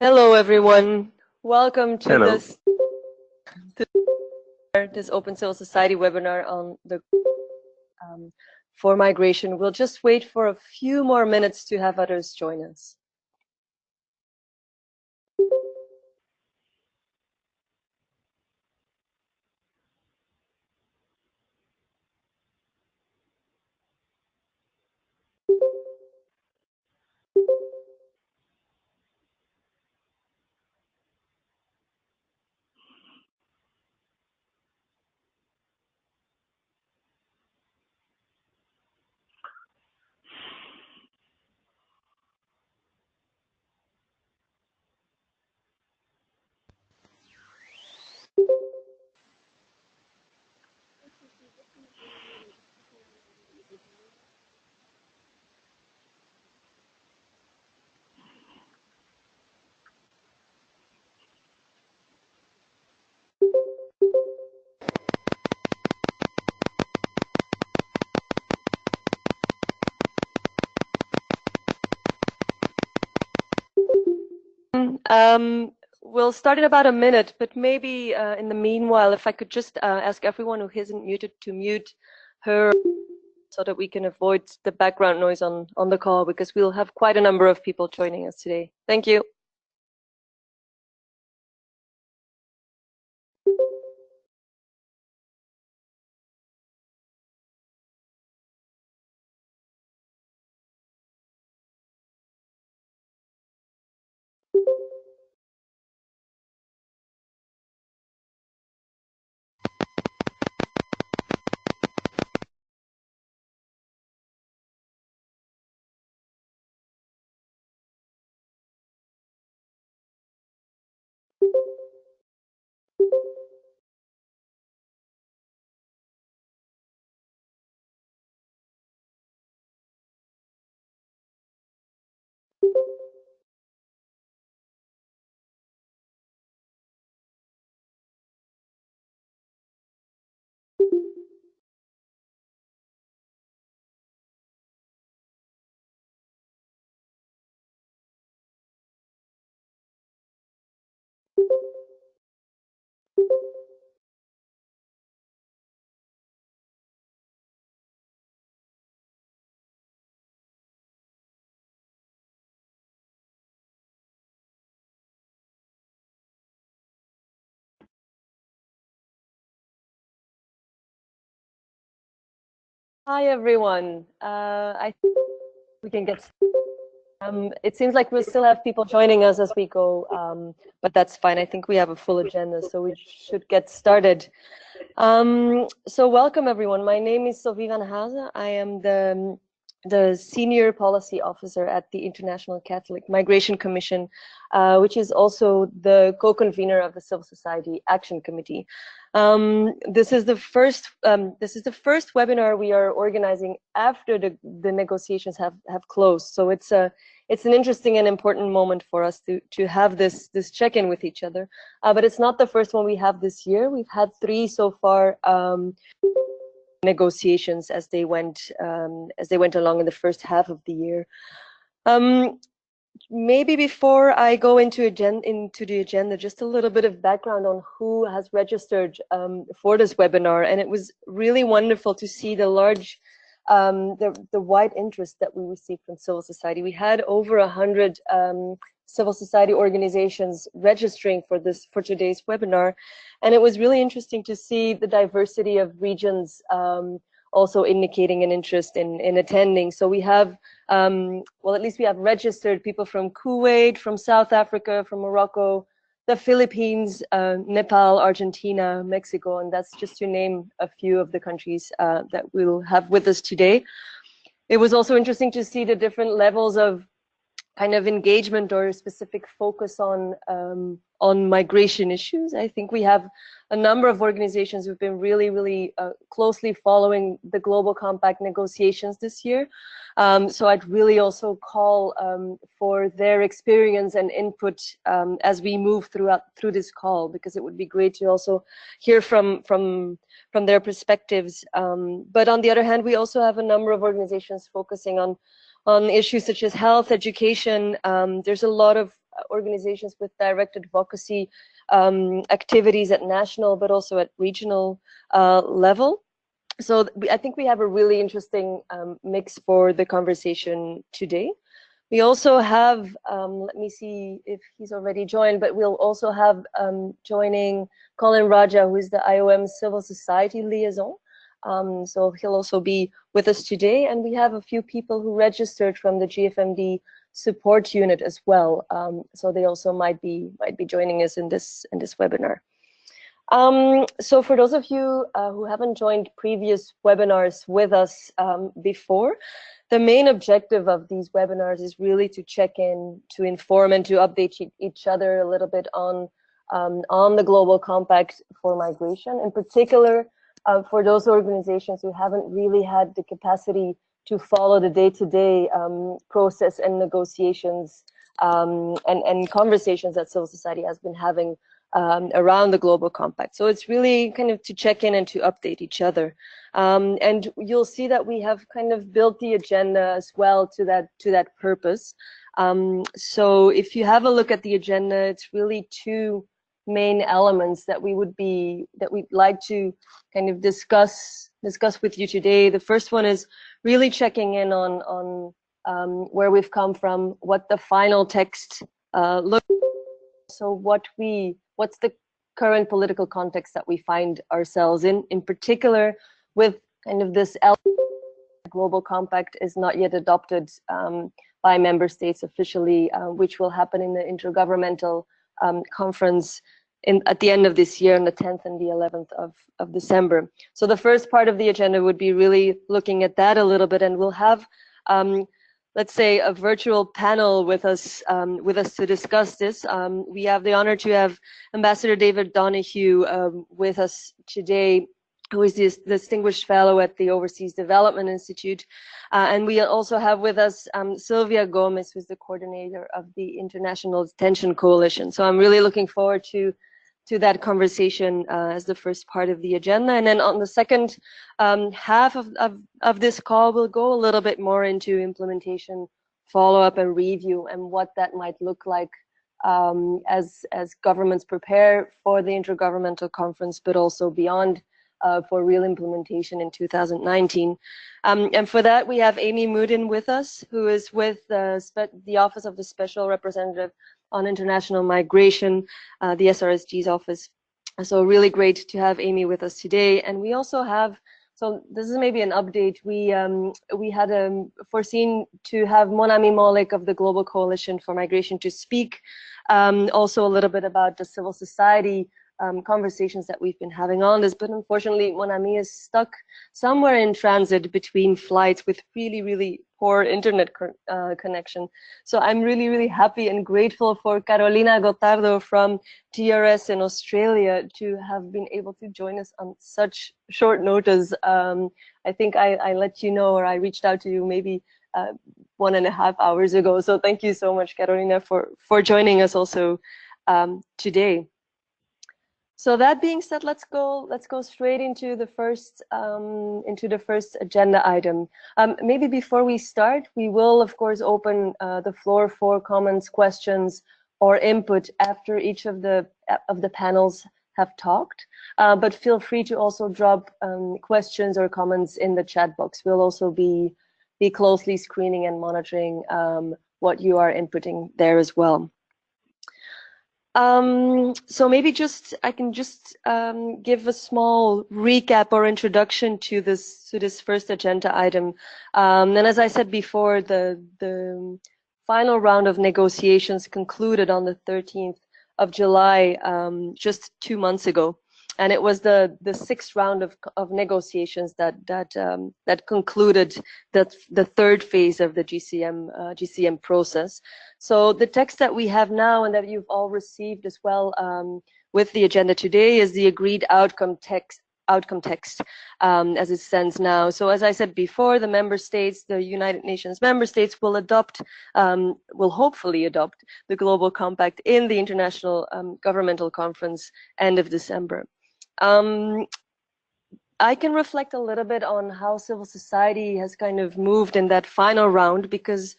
Hello, everyone. Welcome to this Open Civil Society webinar on the for migration. We'll just wait for a few more minutes to have others join us. We'll start in about a minute, but maybe in the meanwhile, if I could just ask everyone who isn't muted to mute her so that we can avoid the background noise on the call, because we'll have quite a number of people joining us today. Thank you. Hi, everyone. I think we can get it seems like we'll still have people joining us as we go, but that's fine. I think we have a full agenda, so we should get started. So welcome, everyone. My name is Silvia van Hazen. I am the Senior Policy Officer at the International Catholic Migration Commission, which is also the co-convener of the Civil Society Action Committee. This is the first webinar we are organizing after the negotiations have closed. So it's an interesting and important moment for us to have this check-in with each other. But it's not the first one we have this year. We've had 3 so far. Negotiations as they went along in the first half of the year. Maybe before I go into the agenda, just a little bit of background on who has registered for this webinar. And it was really wonderful to see the large, the wide interest that we received from civil society. We had over 100 civil society organizations registering for today's webinar, and it was really interesting to see the diversity of regions also indicating an interest in attending. So we have, well, at least we have registered people from Kuwait, from South Africa, from Morocco, the Philippines, Nepal, Argentina, Mexico, and that's just to name a few of the countries that we'll have with us today. It was also interesting to see the different levels of kind of engagement or specific focus on migration issues. I think we have a number of organizations who've been really closely following the Global Compact negotiations this year. So I'd really also call for their experience and input as we move through this call, because it would be great to also hear from their perspectives. But on the other hand, we also have a number of organizations focusing on issues such as health, education. There's a lot of organizations with direct advocacy activities at national, but also at regional level. So I think we have a really interesting mix for the conversation today. We also have, let me see if he's already joined, but we'll also have joining Colin Raja, who is the IOM Civil Society Liaison. So he'll also be with us today, and we have a few people who registered from the GFMD support unit as well. So they also might be joining us in this webinar. So for those of you who haven't joined previous webinars with us before, the main objective of these webinars is really to check in, to inform and to update each other a little bit on the Global Compact for migration, in particular for those organizations who haven't really had the capacity to follow the day-to-day process and negotiations and conversations that civil society has been having around the Global Compact. So it's really kind of to check in and to update each other. And you'll see that we have kind of built the agenda as well to that purpose. So if you have a look at the agenda, it's really two main elements that we'd like to kind of discuss with you today. The first one is really checking in on where we've come from, what the final text looks like. So what's the current political context that we find ourselves in particular with kind of this Global Compact is not yet adopted by member states officially, which will happen in the Intergovernmental Conference at the end of this year, on the 10th and the 11th of December. So the first part of the agenda would be really looking at that a little bit, and we'll have let's say a virtual panel with us to discuss this. We have the honor to have Ambassador David Donoghue with us today, who is the Distinguished Fellow at the Overseas Development Institute. And we also have with us Silvia Gomez, who's the coordinator of the International Detention Coalition. So I'm really looking forward to that conversation as the first part of the agenda. And then on the second half of this call, we'll go a little bit more into implementation, follow-up and review, and what that might look like as governments prepare for the Intergovernmental Conference, but also beyond for real implementation in 2019. And for that, we have Amy Muedin with us, who is with the Office of the Special Representative on International Migration, the SRSG's office. So really great to have Amy with us today. And we also have, so this is maybe an update, we had foreseen to have Monami Molik of the Global Coalition for Migration to speak, also a little bit about the civil society conversations that we've been having on this, but unfortunately Monami is stuck somewhere in transit between flights with really poor internet connection. So I'm really happy and grateful for Carolina Gottardo from TRS in Australia to have been able to join us on such short notice. I think I let you know, or I reached out to you maybe 1.5 hours ago. So thank you so much, Carolina, for joining us also today. So that being said, let's go straight into the first agenda item. Maybe before we start, we will of course open the floor for comments, questions, or input after each of the panels have talked. But feel free to also drop questions or comments in the chat box. We'll also be closely screening and monitoring what you are inputting there as well. So maybe I can just give a small recap or introduction to this first agenda item. And as I said before, the final round of negotiations concluded on the 13th of July, just 2 months ago. and it was the sixth round of negotiations that concluded the third phase of the GCM process. So the text that we have now and that you've all received as well with the agenda today is the agreed outcome text as it stands now. So as I said before, the member states, the United Nations member states will hopefully adopt the Global Compact in the International Governmental Conference end of December. I can reflect a little bit on how civil society has kind of moved in that final round because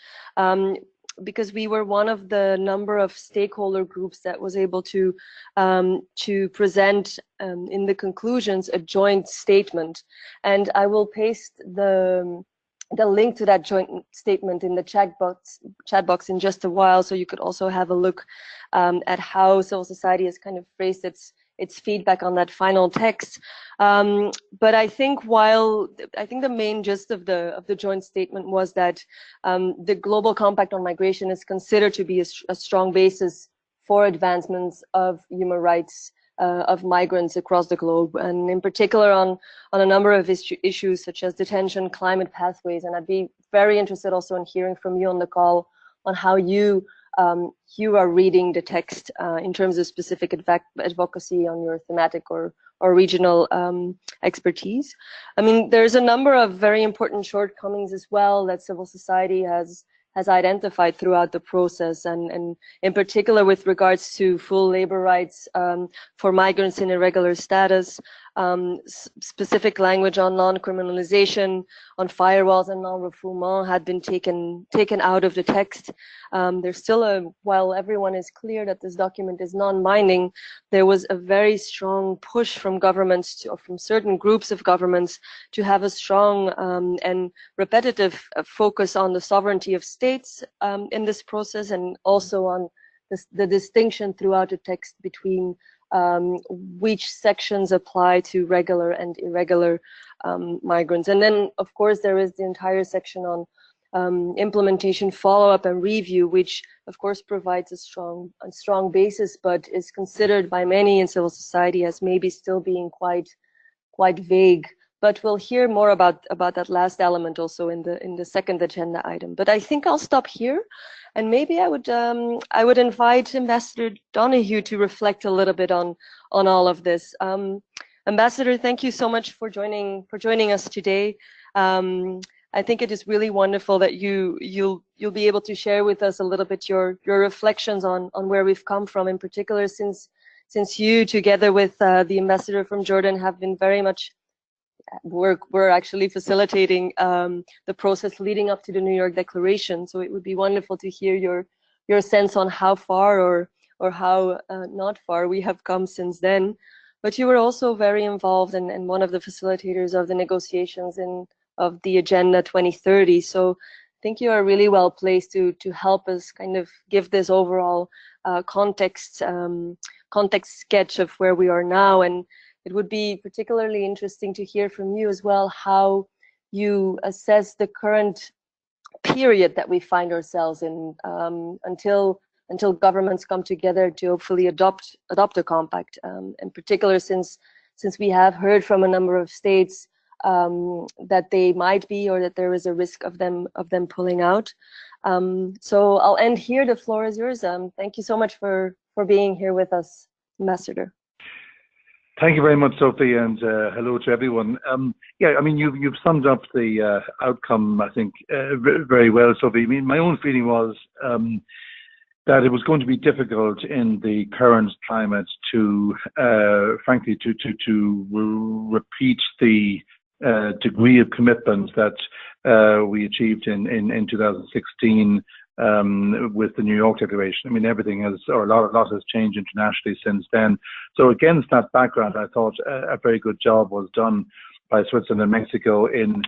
we were one of the number of stakeholder groups that was able to present in the conclusions a joint statement, and I will paste the link to that joint statement in the chat box in just a while, so you could also have a look at how civil society has kind of phrased its feedback on that final text. But I think the main gist of the joint statement was that the Global Compact on Migration is considered to be a strong basis for advancements of human rights of migrants across the globe, and in particular on a number of issues such as detention, climate pathways. And I'd be very interested also in hearing from you on the call on how you are reading the text in terms of specific advocacy on your thematic or regional expertise. I mean, there's a number of very important shortcomings as well that civil society has identified throughout the process, and in particular with regards to full labor rights for migrants in irregular status, specific language on non-criminalization, on firewalls and non-refoulement had been taken out of the text. There's still while everyone is clear that this document is non-binding, there was a very strong push from governments or from certain groups of governments to have a strong and repetitive focus on the sovereignty of states in this process, and also on the distinction throughout the text between which sections apply to regular and irregular migrants. And then, of course, there is the entire section on implementation, follow-up, and review, which, of course, provides a strong basis, but is considered by many in civil society as maybe still being quite vague. But we'll hear more about that last element also in the second agenda item. But I think I'll stop here, and maybe I would invite Ambassador Donoghue to reflect a little bit on all of this. Ambassador, thank you so much for joining us today. I think it is really wonderful that you'll be able to share with us a little bit your reflections on where we've come from, in particular since you, together with the ambassador from Jordan, have been very much we're actually facilitating the process leading up to the New York Declaration. So it would be wonderful to hear your sense on how far or how not far we have come since then. But you were also very involved and one of the facilitators of the negotiations of the Agenda 2030. So I think you are really well placed to help us kind of give this overall context sketch of where we are now. And it would be particularly interesting to hear from you as well how you assess the current period that we find ourselves in until governments come together to hopefully adopt a compact. In particular, since we have heard from a number of states that they might be, or that there is a risk of them pulling out. So I'll end here. The floor is yours. Thank you so much for being here with us, Ambassador. Thank you very much, Sophie, and hello to everyone. Yeah, I mean, you've summed up the outcome, I think, very well, Sophie. I mean, my own feeling was that it was going to be difficult in the current climate to, frankly, to repeat the degree of commitment that we achieved in 2016 with the New York Declaration. I mean, everything has, or a lot has changed internationally since then. So against that background, I thought a very good job was done by Switzerland and Mexico in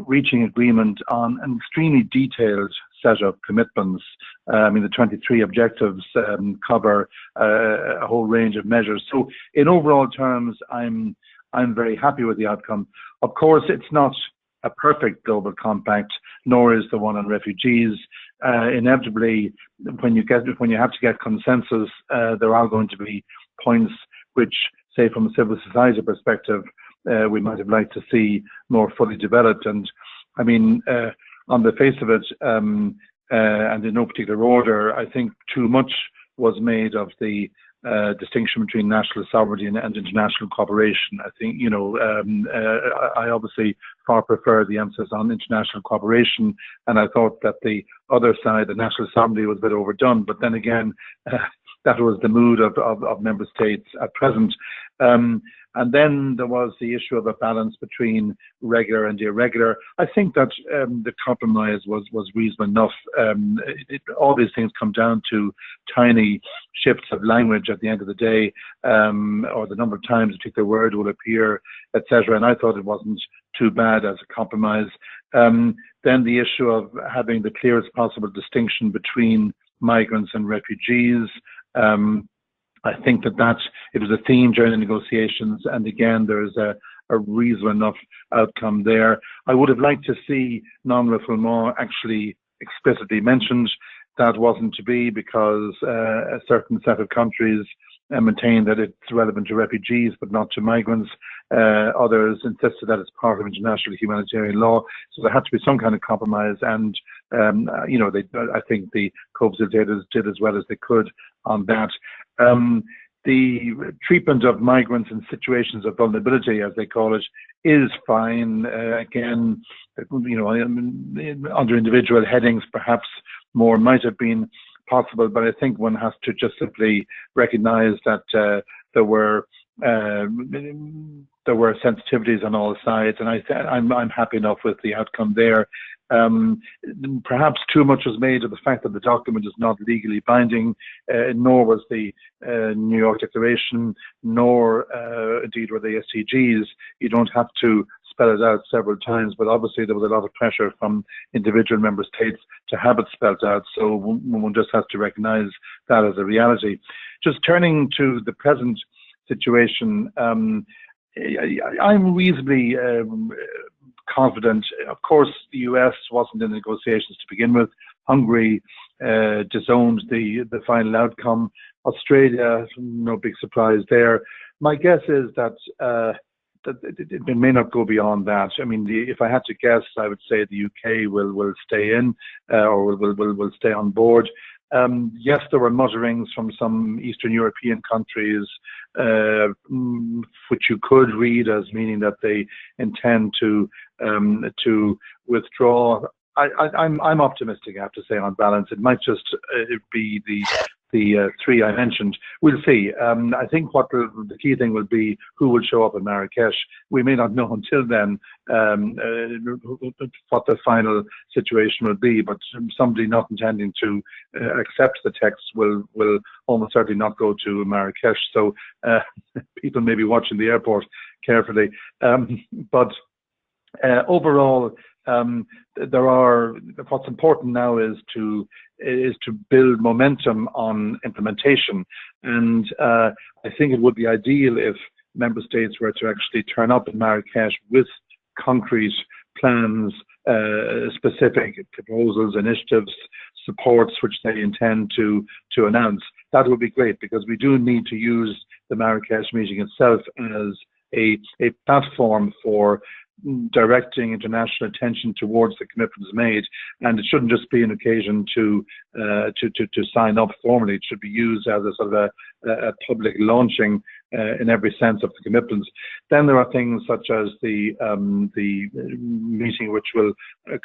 reaching agreement on an extremely detailed set of commitments. I mean, the 23 objectives cover a whole range of measures. So in overall terms, I'm very happy with the outcome. Of course, it's not a perfect global compact, nor is the one on refugees. Inevitably, when you have to get consensus, there are going to be points which say from a civil society perspective, we might have liked to see more fully developed. And I mean, on the face of it, and in no particular order, I think too much was made of the distinction between national sovereignty and international cooperation. I think, you know, I obviously far prefer the emphasis on international cooperation, and I thought that the other side, the national sovereignty, was a bit overdone. But then again, that was the mood of member states at present. And then there was the issue of a balance between regular and irregular. I think that the compromise was reasonable enough. All these things come down to tiny shifts of language at the end of the day, or the number of times a particular word will appear, etc. And I thought it wasn't too bad as a compromise. Then the issue of having the clearest possible distinction between migrants and refugees. I think that it was a theme during the negotiations, and again, there's a reasonable enough outcome there. I would have liked to see non-refoulement actually explicitly mentioned. That wasn't to be, because a certain set of countries maintain that it's relevant to refugees but not to migrants. Others insisted that it's part of international humanitarian law. So there had to be some kind of compromise, and you know, I think the co-facilitators did as well as they could on that. The treatment of migrants in situations of vulnerability, as they call it, is fine. Again, you know, under individual headings, perhaps more might have been possible, but I think one has to just simply recognise that there were sensitivities on all sides, and I'm happy enough with the outcome there. Perhaps too much was made of the fact that the document is not legally binding, nor was the New York Declaration, nor indeed were the SRSGs. You don't have to spell it out several times, but obviously there was a lot of pressure from individual member states to have it spelled out, so one just has to recognise that as a reality. Just turning to the present situation, I'm reasonably confident. Of course, the US wasn't in the negotiations to begin with. Hungary disowned the final outcome. Australia, no big surprise there. My guess is that it may not go beyond that. I mean, if I had to guess, I would say the UK will stay in, or will stay on board. Yes, there were mutterings from some Eastern European countries, which you could read as meaning that they intend to withdraw. I'm optimistic, I have to say, on balance. It might just be the three I mentioned. We'll see. I think what the key thing will be who will show up in Marrakesh. We may not know until then what the final situation will be, but somebody not intending to accept the text will almost certainly not go to Marrakesh. So people may be watching the airport carefully. But overall, what's important now is to build momentum on implementation, and I think it would be ideal if member states were to actually turn up in Marrakesh with concrete plans, specific proposals, initiatives, supports which they intend to announce. That would be great, because we do need to use the Marrakesh meeting itself as a platform for directing international attention towards the commitments made, and it shouldn't just be an occasion to sign up formally. It should be used as a sort of a public launching in every sense of the commitments. Then there are things such as the meeting which will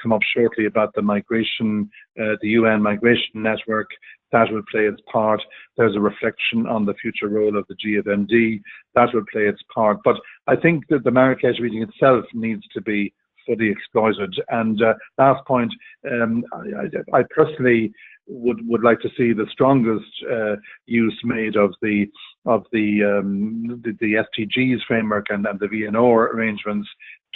come up shortly about the migration, the UN migration network. That will play its part. There's a reflection on the future role of the GFMD. That will play its part. But I think that the Marrakesh meeting itself needs to be fully exploited. And last point, I personally would like to see the strongest use made of the SDGs framework and the VNO arrangements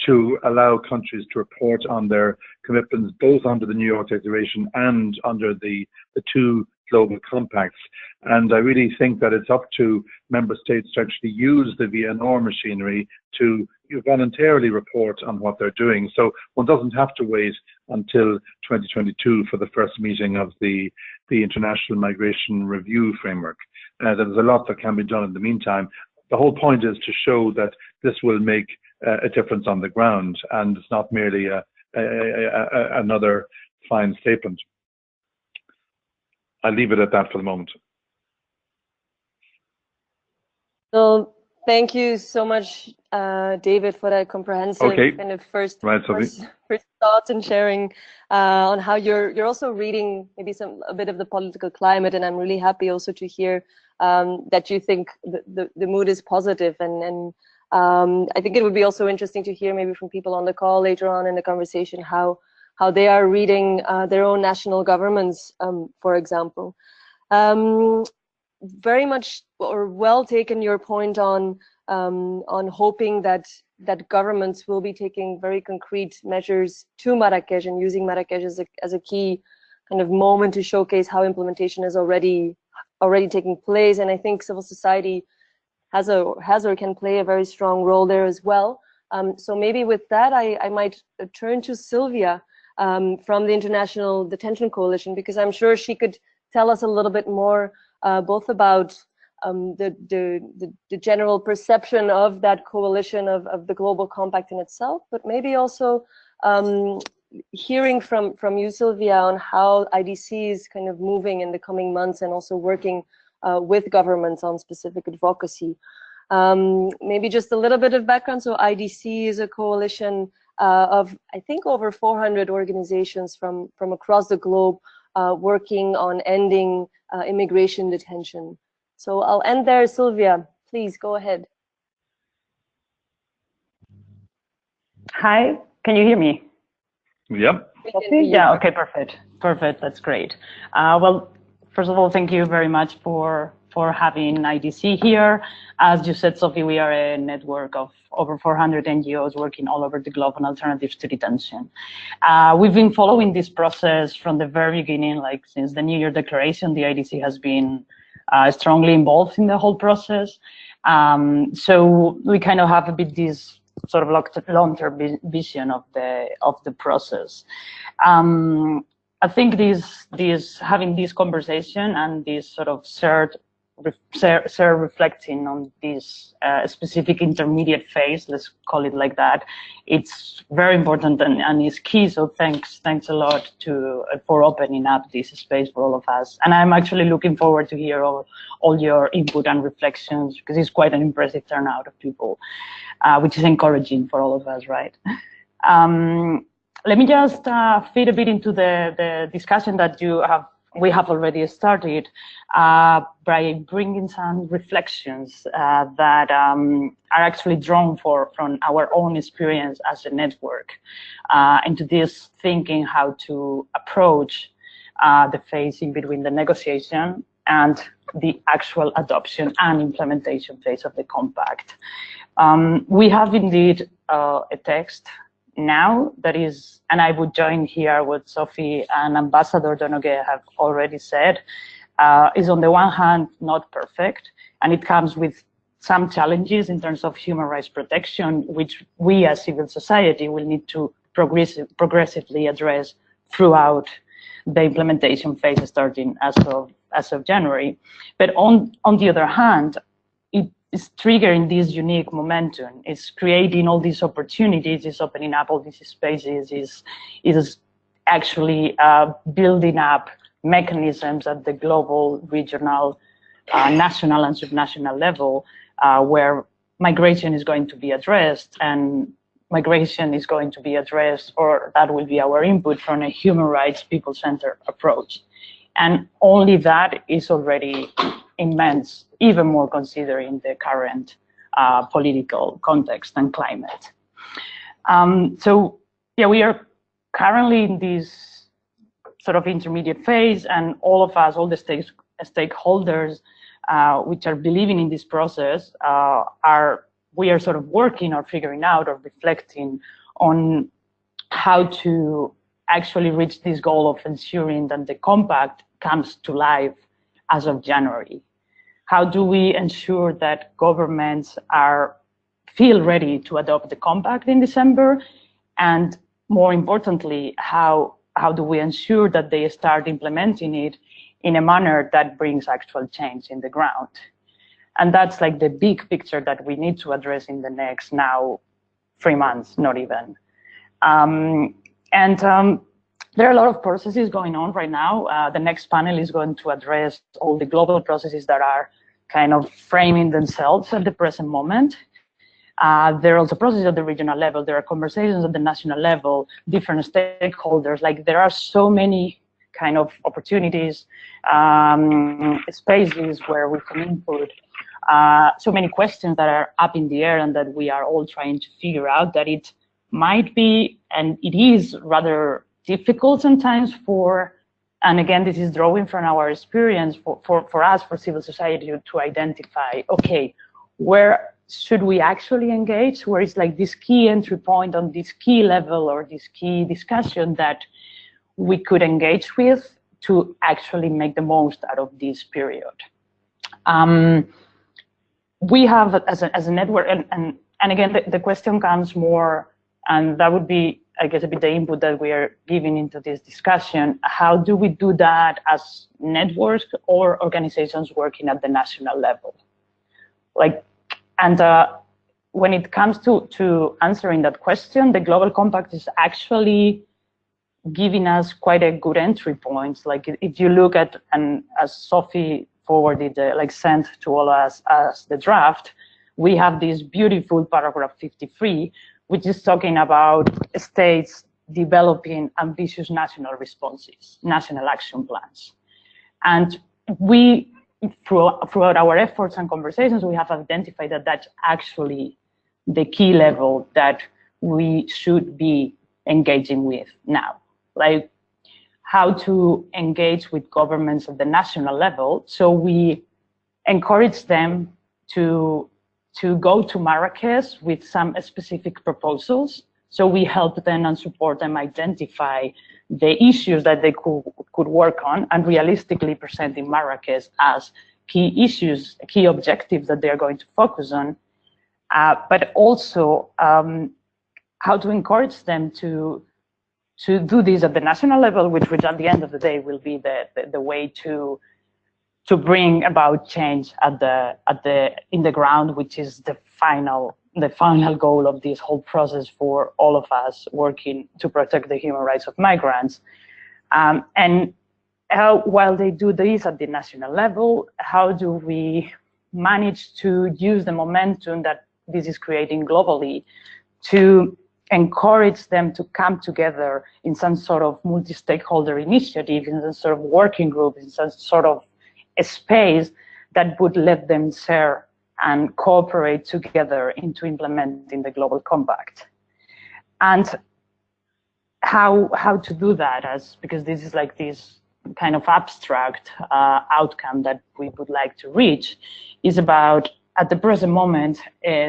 to allow countries to report on their commitments, both under the New York Declaration and under the two global compacts. And I really think that it's up to member states to actually use the VNR machinery to voluntarily report on what they're doing. So one doesn't have to wait until 2022 for the first meeting of the International Migration Review Framework. There's a lot that can be done in the meantime. the whole point is to show that this will make a difference on the ground, and it's not merely another fine statement. I'll leave it at that for the moment. So thank you so much, David, for that comprehensive kind of first thoughts and sharing on how you're also reading maybe a bit of the political climate, and I'm really happy also to hear that you think the mood is positive, and I think it would be also interesting to hear maybe from people on the call later on in the conversation how they are reading their own national governments, for example. Very much or well taken your point on hoping that governments will be taking very concrete measures to Marrakesh and using Marrakesh as a key kind of moment to showcase how implementation is already taking place. And I think civil society has or can play a very strong role there as well. So maybe with that, I might turn to Silvia from the International Detention Coalition, because I'm sure she could tell us a little bit more both about the general perception of that coalition of the Global Compact in itself, but maybe also hearing from you, Silvia, on how IDC is kind of moving in the coming months and also working with governments on specific advocacy. Maybe just a little bit of background. So IDC is a coalition of, I think, over 400 organizations from across the globe working on ending immigration detention. So I'll end there. Silvia, please go ahead. Hi, can you hear me? Yep. Yeah, okay, perfect. That's great. Well, first of all, thank you very much for having IDC here. As you said, Sophie, we are a network of over 400 NGOs working all over the globe on alternatives to detention. We've been following this process from the very beginning, like since the New Year Declaration. The IDC has been strongly involved in the whole process. So we kind of have a bit this sort of long-term vision of the process. I think having this conversation and this sort of shared reflecting on this specific intermediate phase, let's call it like that, it's very important and is key. So thanks a lot for opening up this space for all of us. And I'm actually looking forward to hear all your input and reflections, because it's quite an impressive turnout of people, which is encouraging for all of us, right? Let me just feed a bit into the discussion that we have already started by bringing some reflections that are actually drawn from our own experience as a network into this thinking how to approach the phase in between the negotiation and the actual adoption and implementation phase of the compact. We have indeed a text now that is, and I would join here what Sophie and Ambassador Donoghue have already said, is on the one hand not perfect, and it comes with some challenges in terms of human rights protection, which we as civil society will need to progressively address throughout the implementation phase starting as of January. But on the other hand, is triggering this unique momentum. It's creating all these opportunities, is opening up all these spaces, is actually building up mechanisms at the global, regional, national and subnational level where migration is going to be addressed, and migration is going to be addressed, or that will be our input from a human rights, people-centered approach. And only that is already immense, even more considering the current political context and climate. So yeah, we are currently in this sort of intermediate phase, and all of us, all the stakeholders which are believing in this process we are sort of working or figuring out or reflecting on how to actually reach this goal of ensuring that the compact comes to life as of January. How do we ensure that governments feel ready to adopt the compact in December? And more importantly, how do we ensure that they start implementing it in a manner that brings actual change in the ground? And that's like the big picture that we need to address in the next now 3 months, not even. There are a lot of processes going on right now. The next panel is going to address all the global processes that are kind of framing themselves at the present moment. There are also processes at the regional level. There are conversations at the national level, different stakeholders. Like there are so many kind of opportunities, spaces where we can input, so many questions that are up in the air and that we are all trying to figure out, that it might be, and it is rather difficult sometimes for, and again, this is drawing from our experience for us, for civil society to identify, okay, where should we actually engage? Where is like this key entry point on this key level or this key discussion that we could engage with to actually make the most out of this period. We have as a network, and again, the question comes more, and that would be, I guess, a bit the input that we are giving into this discussion. How do we do that as networks or organizations working at the national level? Like, and when it comes to answering that question, the Global Compact is actually giving us quite a good entry point. Like if you look at, and as Sophie forwarded, like sent to all us as the draft, we have this beautiful paragraph 53, which is talking about states developing ambitious national responses, national action plans. And we, throughout our efforts and conversations, we have identified that that's actually the key level that we should be engaging with now. Like how to engage with governments at the national level. So we encourage them to go to Marrakesh with some specific proposals. So we help them and support them identify the issues that they could work on and realistically present in Marrakesh as key issues, key objectives that they're going to focus on, but also how to encourage them to do this at the national level, which at the end of the day will be the way to bring about change in the ground, which is the final goal of this whole process for all of us working to protect the human rights of migrants. And while they do this at the national level, how do we manage to use the momentum that this is creating globally to encourage them to come together in some sort of multi-stakeholder initiative, in some sort of working group, in some sort of a space that would let them share and cooperate together into implementing the Global Compact. And how to do that, because this is like this kind of abstract outcome that we would like to reach, is about, at the present moment,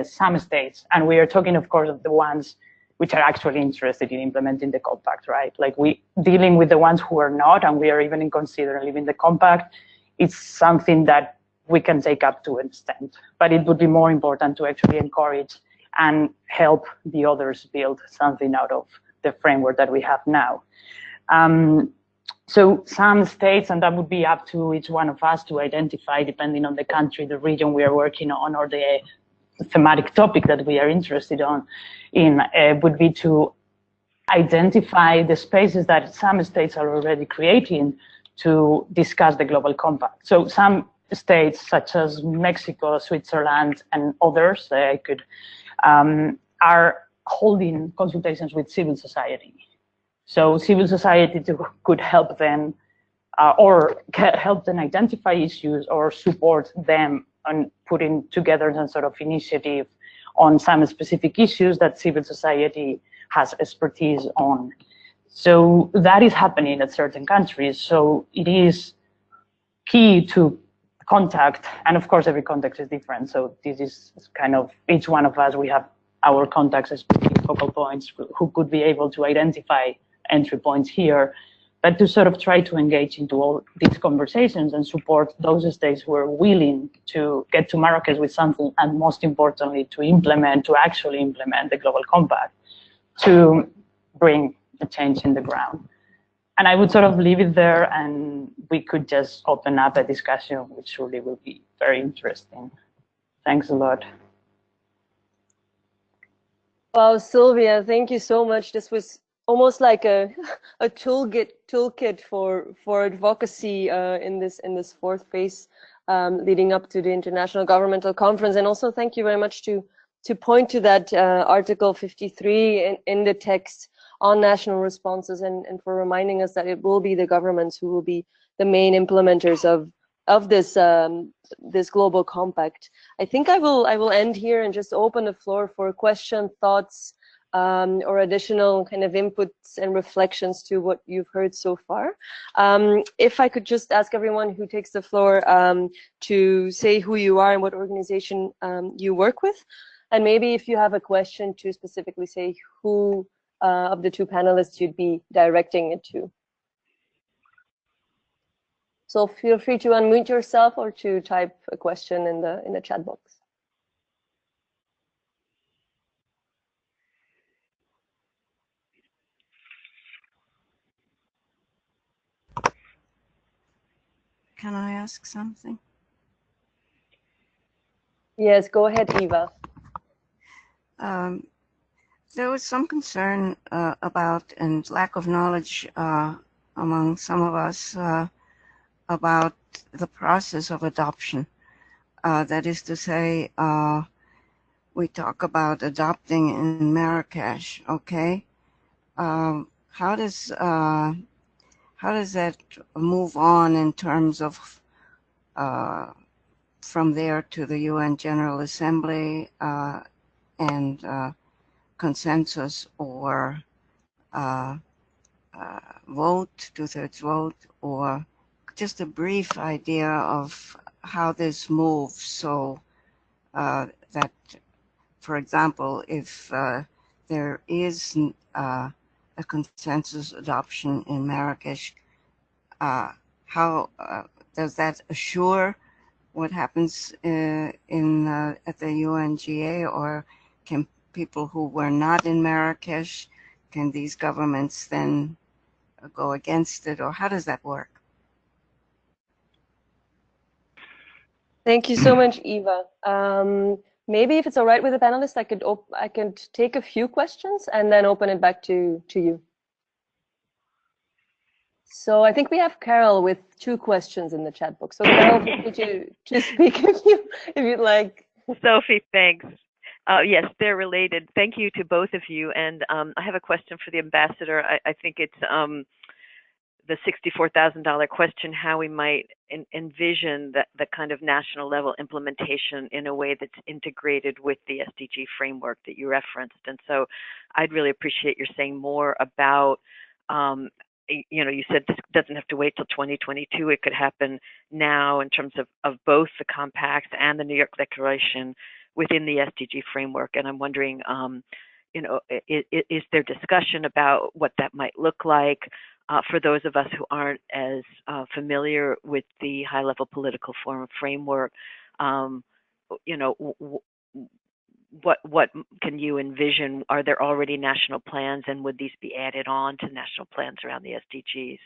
some states, and we are talking, of course, of the ones which are actually interested in implementing the compact, right? Like we dealing with the ones who are not, and we are even considering leaving the compact. It's something that we can take up to an extent, but it would be more important to actually encourage and help the others build something out of the framework that we have now. So some states, and that would be up to each one of us to identify, depending on the country, the region we are working on, or the thematic topic that we are interested in, would be to identify the spaces that some states are already creating to discuss the Global Compact. So some states, such as Mexico, Switzerland, and others, are holding consultations with civil society. So civil society could help them, or help them identify issues, or support them on putting together some sort of initiative on some specific issues that civil society has expertise on. So that is happening at certain countries. So it is key to contact, and of course every context is different. So this is kind of, each one of us, we have our contacts as focal points who could be able to identify entry points here, but to sort of try to engage into all these conversations and support those states who are willing to get to Marrakesh with something, and most importantly, to actually implement the Global Compact, to bring a change in the ground. And I would sort of leave it there, and we could just open up a discussion, which really will be very interesting. Thanks a lot. Wow, Silvia, thank you so much. This was almost like a toolkit for advocacy in this fourth phase leading up to the International Governmental Conference. And also thank you very much to point to that Article 53 in the text on national responses, and for reminding us that it will be the governments who will be the main implementers of this global compact. I think I will end here and just open the floor for questions, thoughts, or additional kind of inputs and reflections to what you've heard so far. If I could just ask everyone who takes the floor to say who you are and what organization you work with, and maybe if you have a question to specifically say who of the two panelists you'd be directing it to. So feel free to unmute yourself or to type a question in the chat box. Can I ask something? Yes, go ahead, Eva. There was some concern about and lack of knowledge among some of us about the process of adoption. That is to say, we talk about adopting in Marrakesh, okay? How does that move on in terms of from there to the UN General Assembly and consensus or vote, two-thirds vote, or just a brief idea of how this moves, so that, for example, if there is a consensus adoption in Marrakesh, how does that assure what happens at the UNGA, or can people who were not in Marrakesh, can these governments then go against it, or how does that work? Thank you so much, Eva. Maybe if it's all right with the panelists, I could take a few questions and then open it back to you. So I think we have Carol with 2 questions in the chat box. So Carol, feel free to speak if you'd like. Sophie, thanks. Yes, they're related. Thank you to both of you. And I have a question for the ambassador. I think it's the $64,000 question, how we might envision the kind of national level implementation in a way that's integrated with the SDG framework that you referenced. And so I'd really appreciate your saying more about, you said this doesn't have to wait till 2022. It could happen now in terms of both the compacts and the New York Declaration within the SDG framework. And I'm wondering, is there discussion about what that might look like for those of us who aren't as familiar with the high-level political forum framework? What can you envision? Are there already national plans, and would these be added on to national plans around the SDGs?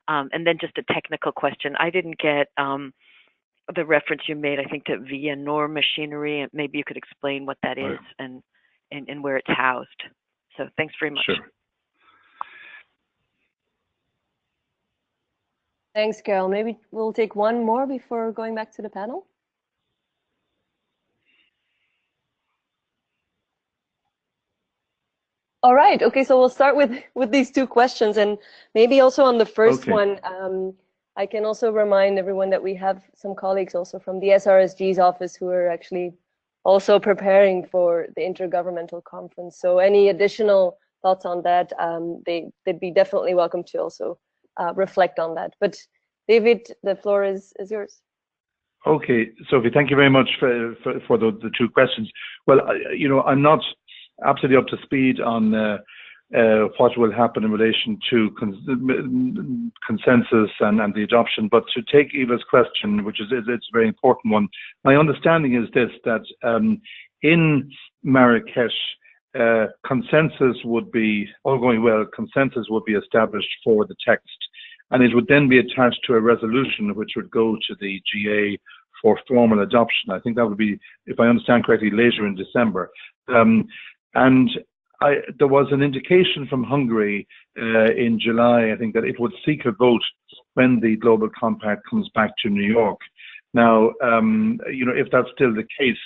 And then just a technical question. I didn't get the reference you made, I think, to via norm machinery, and maybe you could explain what that is and where it's housed. So thanks very much. Sure. Thanks, Carol. Maybe we'll take one more before going back to the panel. All right. Okay, so we'll start with these 2 questions, and maybe also on the first one, I can also remind everyone that we have some colleagues also from the SRSG's office who are actually also preparing for the Intergovernmental Conference. So any additional thoughts on that, they'd be definitely welcome to also reflect on that. But David, the floor is yours. Okay, Sophie, thank you very much for the 2 questions. Well, I'm not absolutely up to speed on what will happen in relation to consensus and the adoption, but to take Eva's question, which is it's a very important one, my understanding is this, that in Marrakesh, consensus would be, all going well, consensus would be established for the text, and it would then be attached to a resolution which would go to the GA for formal adoption. I think that would be, if I understand correctly, later in December. And there was an indication from Hungary in July, I think, that it would seek a vote when the Global Compact comes back to New York. Now, if that's still the case,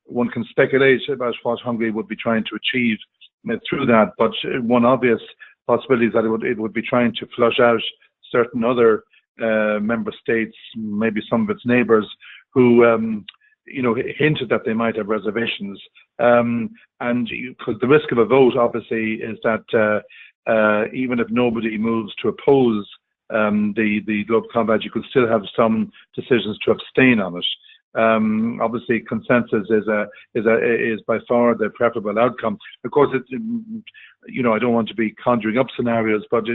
one can speculate about what Hungary would be trying to achieve through that, but one obvious possibility is that it would be trying to flush out certain other member states, maybe some of its neighbours, who hinted that they might have reservations. And because the risk of a vote, obviously, is that even if nobody moves to oppose the Global Compact, you could still have some decisions to abstain on it. Obviously, consensus is by far the preferable outcome. Of course, I don't want to be conjuring up scenarios, but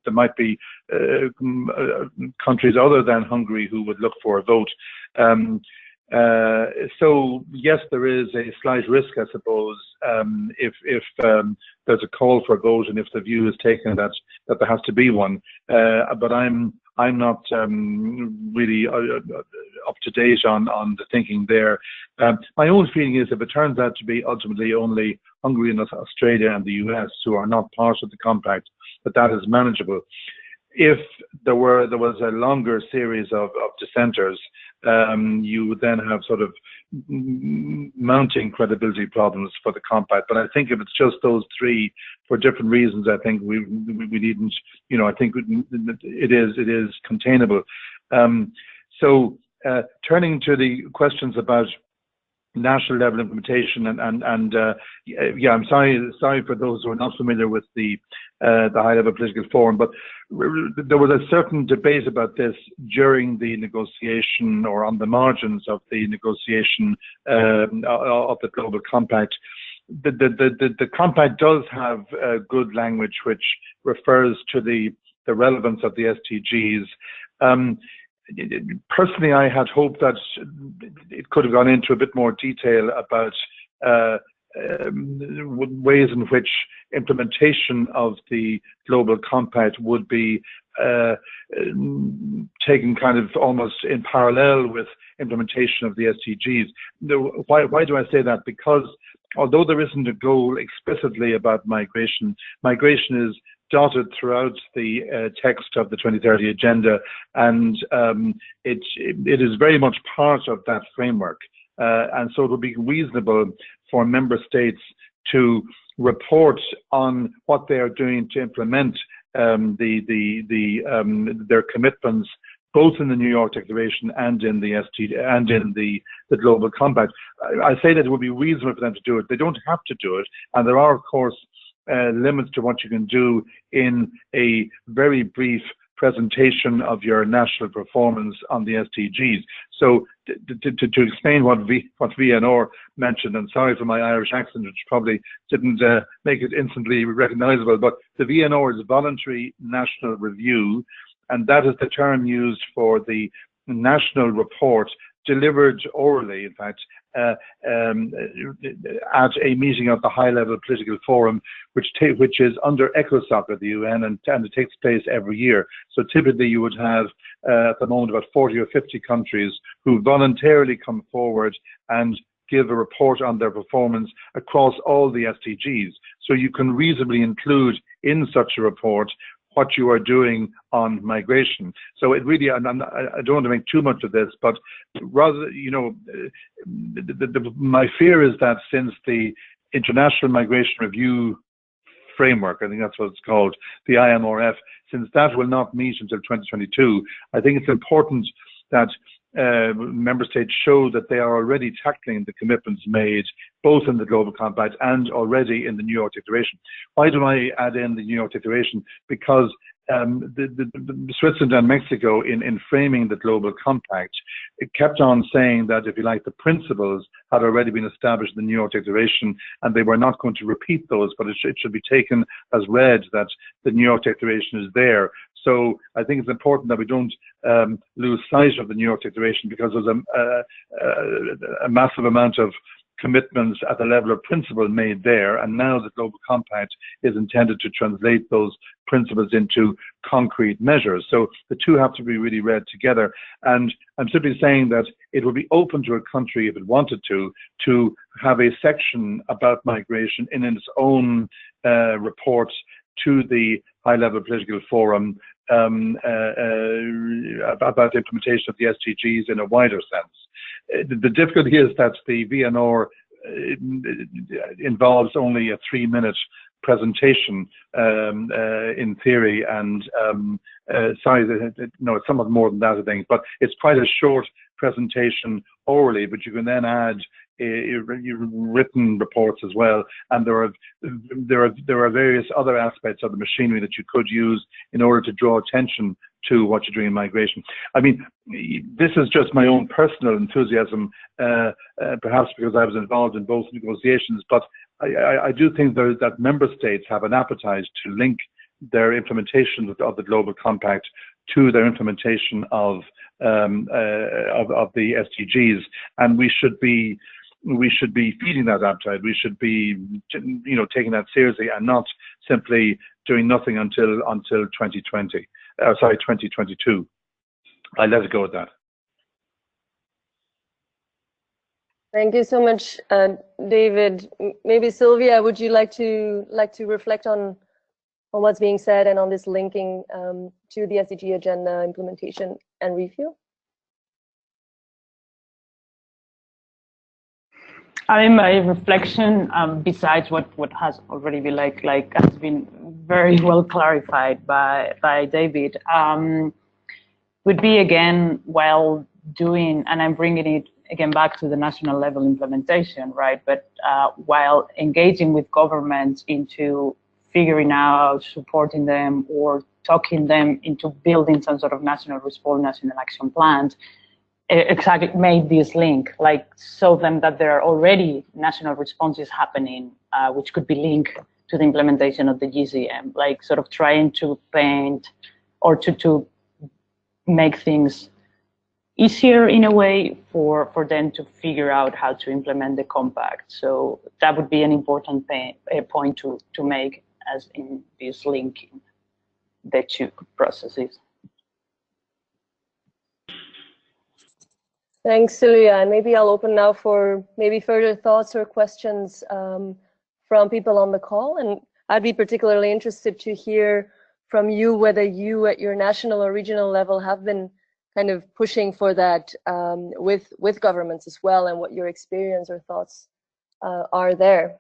there might be countries other than Hungary who would look for a vote. So yes, there is a slight risk, I suppose, if there's a call for a vote and if the view is taken that there has to be one. But I'm not really up to date on the thinking there. My own feeling is if it turns out to be ultimately only Hungary and Australia and the US who are not part of the compact, that is manageable. If there was a longer series of dissenters, you would then have sort of mounting credibility problems for the compact. But I think if it's just those three, for different reasons, I think we needn't. I think it is containable. So turning to the questions about national level implementation and I'm sorry for those who are not familiar with the high level political forum, but there was a certain debate about this during the negotiation or on the margins of the negotiation of the Global Compact. The compact does have good language which refers to the relevance of the SDGs. Personally, I had hoped that it could have gone into a bit more detail about ways in which implementation of the Global Compact would be taken kind of almost in parallel with implementation of the SDGs. Why do I say that? Because although there isn't a goal explicitly about migration, migration is dotted throughout the text of the 2030 Agenda, and it is very much part of that framework. And so it would be reasonable for member states to report on what they are doing to implement their commitments, both in the New York Declaration and in the and in the Global Compact. I say that it would be reasonable for them to do it. They don't have to do it, and there are, of course, limits to what you can do in a very brief presentation of your national performance on the SDGs. So to explain what VNR mentioned, and sorry for my Irish accent, which probably didn't make it instantly recognizable, but the VNR is voluntary national review, and that is the term used for the national report delivered orally, in fact, at a meeting of the high-level political forum, which is under ECOSOC at the UN, and it takes place every year. So typically you would have, at the moment, about 40 or 50 countries who voluntarily come forward and give a report on their performance across all the SDGs. So you can reasonably include in such a report what you are doing on migration. So it really, I don't want to make too much of this, but rather, my fear is that since the International Migration Review Framework, I think that's what it's called, the IMRF, since that will not meet until 2022, I think it's important that member states show that they are already tackling the commitments made both in the Global Compact and already in the New York Declaration. Why do I add in the New York Declaration? Because Switzerland and Mexico, in framing the Global Compact, it kept on saying that, if you like, the principles had already been established in the New York Declaration, and they were not going to repeat those, but it should be taken as read that the New York Declaration is there. So I think it's important that we don't lose sight of the New York Declaration, because there's a massive amount of commitments at the level of principle made there, and now the Global Compact is intended to translate those principles into concrete measures. So the two have to be really read together. And I'm simply saying that it would be open to a country, if it wanted to have a section about migration in its own report to the high-level political forum about the implementation of the SDGs in a wider sense. The difficulty is that the VNR involves only a 3-minute presentation in theory, and no, it's somewhat more than that, I think, but it's quite a short presentation orally, but you can then add written reports as well, and there are various other aspects of the machinery that you could use in order to draw attention to what you're doing in migration. I mean, this is just my own personal enthusiasm, perhaps because I was involved in both negotiations, but I do think that member states have an appetite to link their implementation of the Global Compact to their implementation of the SDGs, and we should be feeding that appetite. We should be, taking that seriously and not simply doing nothing until 2020. 2022. I let it go at that. Thank you so much, David. Maybe Silvia, would you like to reflect on what's being said and on this linking to the SDG agenda implementation and review? I mean, my reflection, besides what has already been has been very well clarified by David, would be again while doing, and I'm bringing it again back to the national level implementation, right? But while engaging with governments into figuring out, supporting them, or talking them into building some sort of national response, national action plans, exactly made this link, like show them that there are already national responses happening, which could be linked to the implementation of the GCM, like sort of trying to paint or to make things easier in a way for them to figure out how to implement the compact. So that would be an important point to make, as in this linking the two processes. Thanks, Silvia. And maybe I'll open now for maybe further thoughts or questions from people on the call. And I'd be particularly interested to hear from you whether you at your national or regional level have been kind of pushing for that with governments as well, and what your experience or thoughts are there.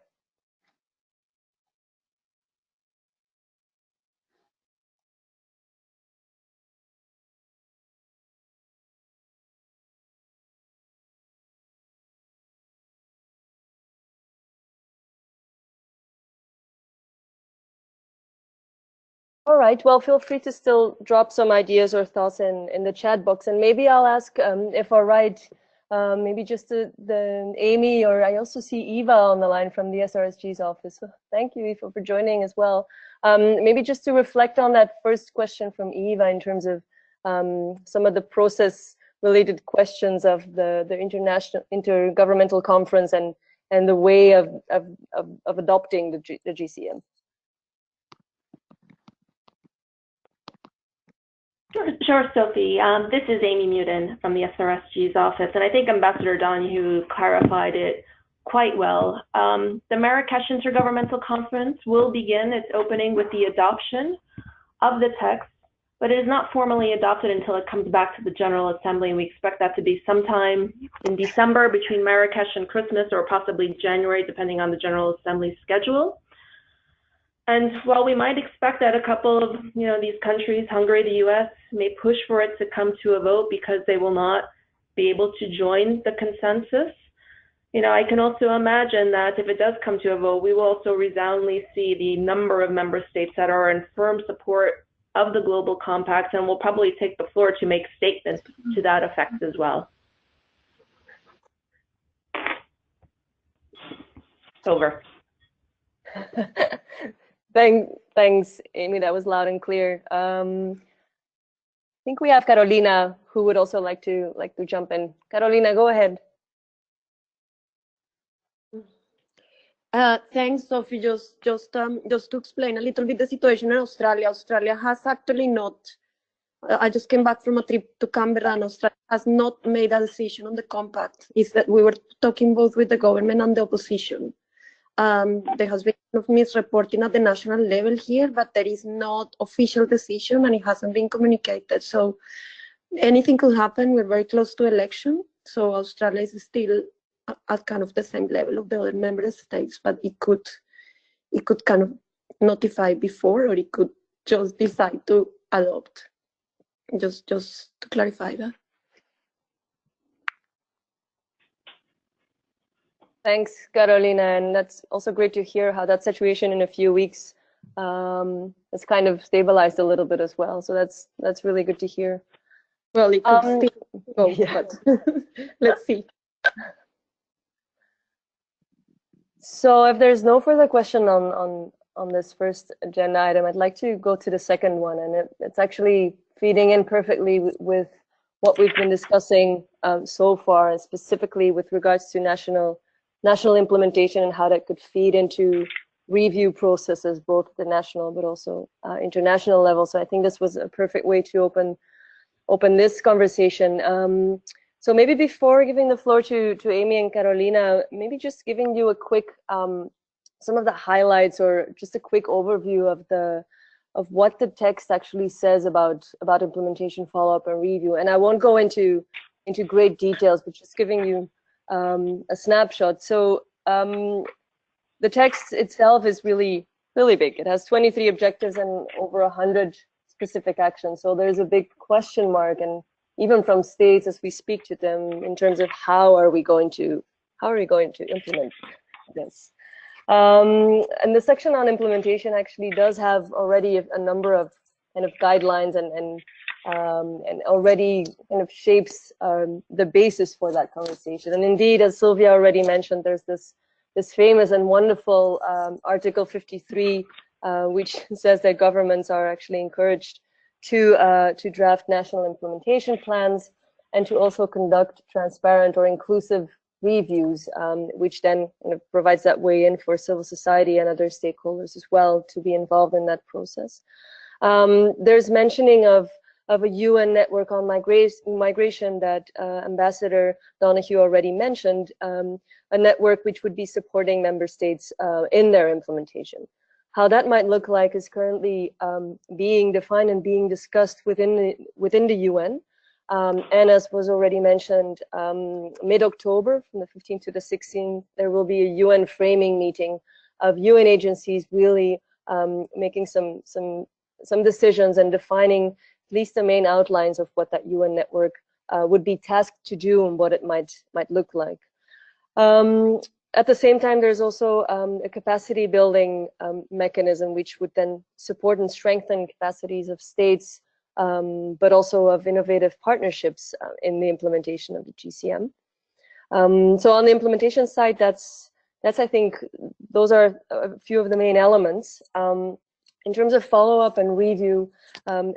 All right, well, feel free to still drop some ideas or thoughts in the chat box, and maybe I'll ask, if all right, maybe just the Amy, or I also see Eva on the line from the SRSG's office. So thank you, Eva, for joining as well. Maybe just to reflect on that first question from Eva in terms of some of the process-related questions of the intergovernmental conference and the way of adopting the GCM. Sure, Sophie. This is Amy Muedin from the SRSG's office, and I think Ambassador Donoghue clarified it quite well. The Marrakesh Intergovernmental Conference will begin its opening with the adoption of the text, but it is not formally adopted until it comes back to the General Assembly, and we expect that to be sometime in December between Marrakesh and Christmas, or possibly January, depending on the General Assembly's schedule. And while we might expect that a couple of these countries, Hungary, the US, may push for it to come to a vote because they will not be able to join the consensus, I can also imagine that if it does come to a vote, we will also resoundingly see the number of member states that are in firm support of the Global Compact, and will probably take the floor to make statements to that effect as well. Over. Thanks, Amy. That was loud and clear. I think we have Carolina who would also like to jump in. Carolina, go ahead. Thanks, Sophie. Just to explain a little bit the situation in Australia. Australia has actually not. I just came back from a trip to Canberra, and Australia has not made a decision on the compact. Is that we were talking both with the government and the opposition. There has been kind of misreporting at the national level here, but there is not official decision, and it hasn't been communicated. So anything could happen. We're very close to election, so Australia is still at kind of the same level of the other member states, but it could kind of notify before, or it could just decide to adopt. Just to clarify that. Thanks, Carolina, and that's also great to hear how that situation in a few weeks has kind of stabilized a little bit as well. So that's really good to hear. Well, it could still go, yeah. but let's see. So if there's no further question on this first agenda item, I'd like to go to the second one, and it's actually feeding in perfectly with what we've been discussing so far, and specifically with regards to national implementation and how that could feed into review processes, both at the national but also international level. So I think this was a perfect way to open this conversation. So maybe before giving the floor to Amy and Carolina, maybe just giving you a quick some of the highlights, or just a quick overview of what the text actually says about implementation, follow-up, and review. And I won't go into great details, but just giving you a snapshot. So the text itself is really big. It has 23 objectives and over 100 specific actions. So there's a big question mark, and even from states as we speak to them, in terms of how are we going to implement this. And the section on implementation actually does have already a number of kind of guidelines and already kind of shapes the basis for that conversation. And indeed, as Silvia already mentioned, there's this famous and wonderful Article 53, which says that governments are actually encouraged to draft national implementation plans and to also conduct transparent or inclusive reviews, which then provides that way in for civil society and other stakeholders as well to be involved in that process. There's mentioning of a UN network on migration that Ambassador Donoghue already mentioned, a network which would be supporting member states in their implementation. How that might look like is currently being defined and being discussed within the UN. And as was already mentioned, mid-October, from the 15th to the 16th, there will be a UN framing meeting of UN agencies really making some decisions and defining at least the main outlines of what that UN network would be tasked to do and what it might look like. At the same time, there's also a capacity building mechanism which would then support and strengthen capacities of states, but also of innovative partnerships in the implementation of the GCM. So on the implementation side, that's I think those are a few of the main elements. In terms of follow-up and review,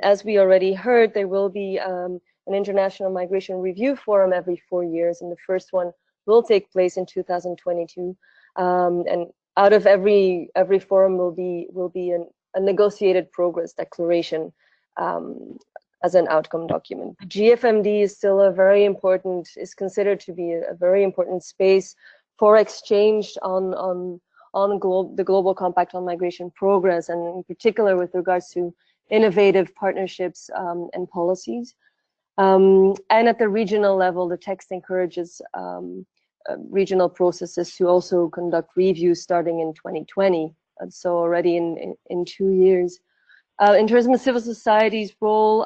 as we already heard, there will be an International Migration Review Forum every 4 years, and the first one will take place in 2022. And out of every forum will be a negotiated progress declaration as an outcome document. The GFMD is still is considered to be a very important space for exchange on the Global Compact on Migration progress, and in particular with regards to innovative partnerships and policies. And at the regional level, the text encourages regional processes to also conduct reviews starting in 2020, and so already in 2 years. In terms of civil society's role,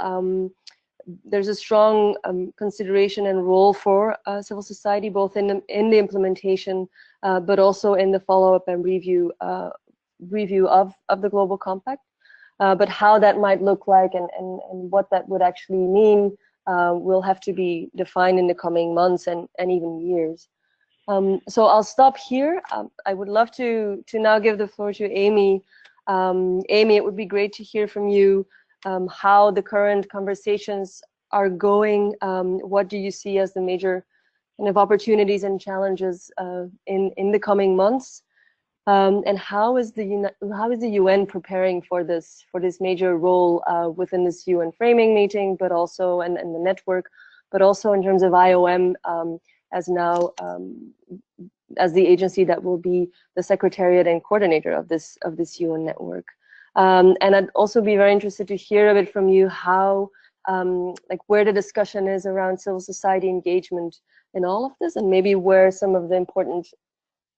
there's a strong consideration and role for civil society, both in the implementation, but also in the follow-up and review of the Global Compact. But how that might look like and what that would actually mean will have to be defined in the coming months and even years. So I'll stop here. I would love to now give the floor to Amy. Amy, it would be great to hear from you how the current conversations are going. What do you see as the major kind of opportunities and challenges in the coming months? And how is the UN preparing for this major role within this UN framing meeting, but also and the network, but also in terms of IOM as now as the agency that will be the secretariat and coordinator of this UN network. And I'd also be very interested to hear a bit from you how like where the discussion is around civil society engagement in all of this, and maybe where some of the important,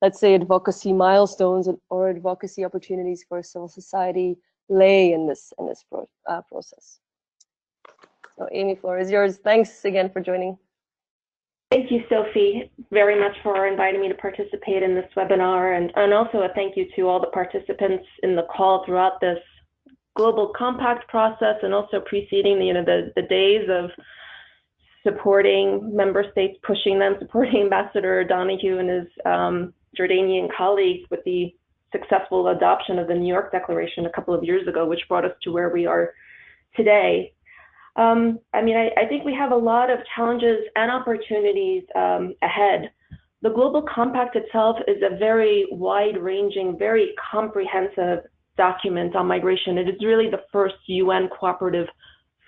let's say, advocacy milestones or advocacy opportunities for civil society lay in this process. So Amy, floor is yours. Thanks again for joining. Thank you, Sophie, very much for inviting me to participate in this webinar, and also a thank you to all the participants in the call throughout this global compact process, and also preceding the days of supporting member states, pushing them, supporting Ambassador Donoghue and his Jordanian colleagues with the successful adoption of the New York Declaration a couple of years ago, which brought us to where we are today. I think we have a lot of challenges and opportunities ahead. The Global Compact itself is a very wide-ranging, very comprehensive document on migration. It is really the first UN cooperative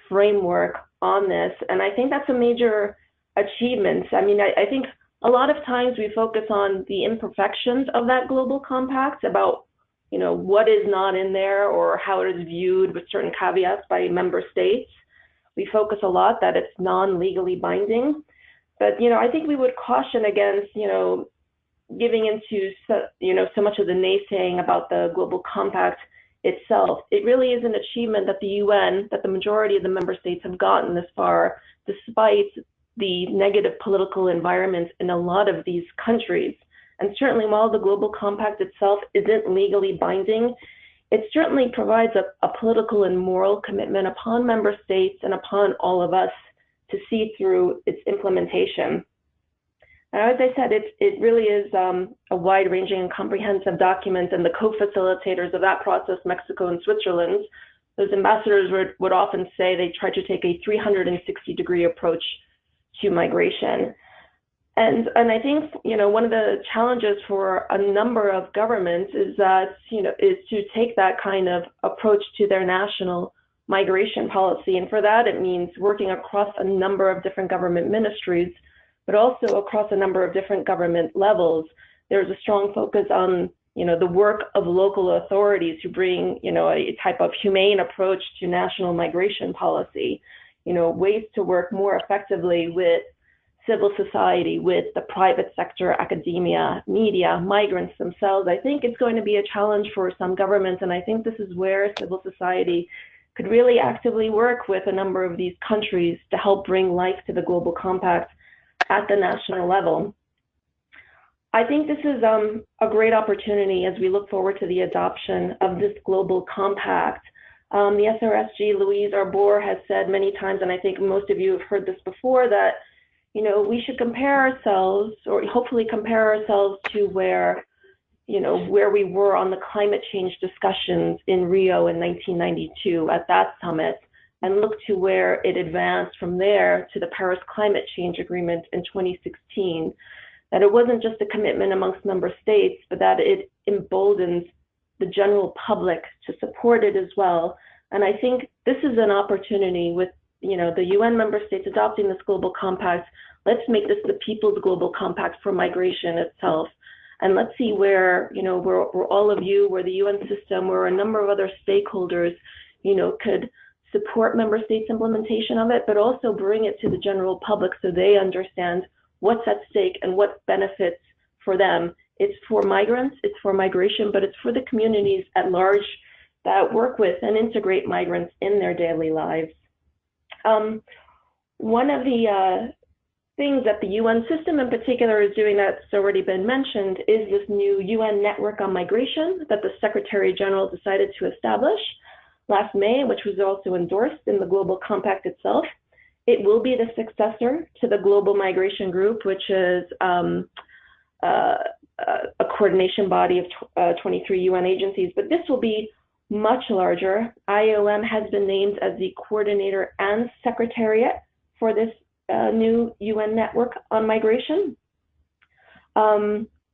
framework on this, and I think that's a major achievement. I think a lot of times we focus on the imperfections of that Global Compact, about what is not in there or how it is viewed with certain caveats by member states. We focus a lot that it's non-legally binding, but I think we would caution against giving into so much of the naysaying about the Global Compact itself. It really is an achievement that the UN, that the majority of the member states have gotten this far, despite the negative political environment in a lot of these countries. And certainly, while the Global Compact itself isn't legally binding, it certainly provides a political and moral commitment upon member states and upon all of us to see through its implementation. And as I said, it really is a wide-ranging and comprehensive document, and the co-facilitators of that process, Mexico and Switzerland, those ambassadors would often say they try to take a 360-degree approach to migration. And I think one of the challenges for a number of governments is to take that kind of approach to their national migration policy, and for that it means working across a number of different government ministries, but also across a number of different government levels. There's a strong focus on the work of local authorities who bring a type of humane approach to national migration policy, ways to work more effectively with civil society, with the private sector, academia, media, migrants themselves. I think it's going to be a challenge for some governments, and I think this is where civil society could really actively work with a number of these countries to help bring life to the Global Compact at the national level. I think this is a great opportunity as we look forward to the adoption of this Global Compact. The SRSG, Louise Arbour, has said many times, and I think most of you have heard this before, that we should compare ourselves, or hopefully compare ourselves to where we were on the climate change discussions in Rio in 1992 at that summit, and look to where it advanced from there to the Paris Climate Change Agreement in 2016. That it wasn't just a commitment amongst member states, but that it emboldens the general public to support it as well. And I think this is an opportunity with the UN member states adopting this Global Compact. Let's make this the People's Global Compact for migration itself. And let's see where all of you, where the UN system, where a number of other stakeholders, could support member states' implementation of it, but also bring it to the general public so they understand what's at stake and what benefits for them. It's for migrants, it's for migration, but it's for the communities at large that work with and integrate migrants in their daily lives. One of the things that the UN system in particular is doing that's already been mentioned is this new UN network on migration that the Secretary General decided to establish last May, which was also endorsed in the Global Compact itself. It will be the successor to the Global Migration Group, which is a coordination body of 23 UN agencies, but this will be much larger. IOM has been named as the coordinator and secretariat for this new UN network on migration.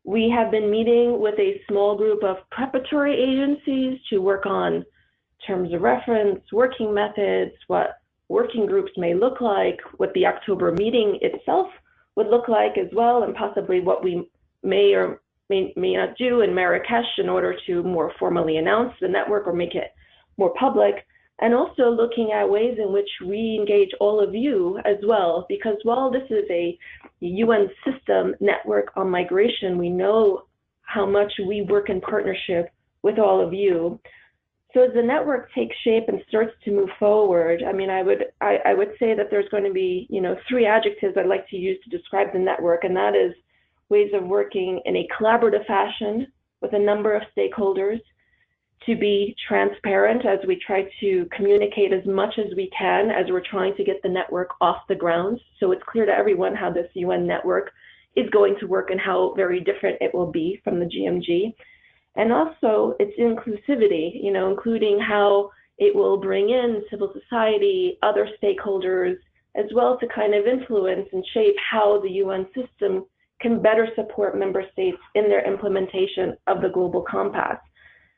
We have been meeting with a small group of preparatory agencies to work on terms of reference, working methods, what working groups may look like, what the October meeting itself would look like as well, and possibly what we may or may not do in Marrakesh in order to more formally announce the network or make it more public. And also looking at ways in which we engage all of you as well, because while this is a UN system network on migration, we know how much we work in partnership with all of you. So as the network takes shape and starts to move forward, I mean, I would say that there's going to be, you know, 3 adjectives I'd like to use to describe the network, and that is ways of working in a collaborative fashion with a number of stakeholders, to be transparent as we try to communicate as much as we can as we're trying to get the network off the ground, so it's clear to everyone how this UN network is going to work and how very different it will be from the GMG. And also its inclusivity, you know, including how it will bring in civil society, other stakeholders, as well to kind of influence and shape how the UN system can better support member states in their implementation of the Global Compact.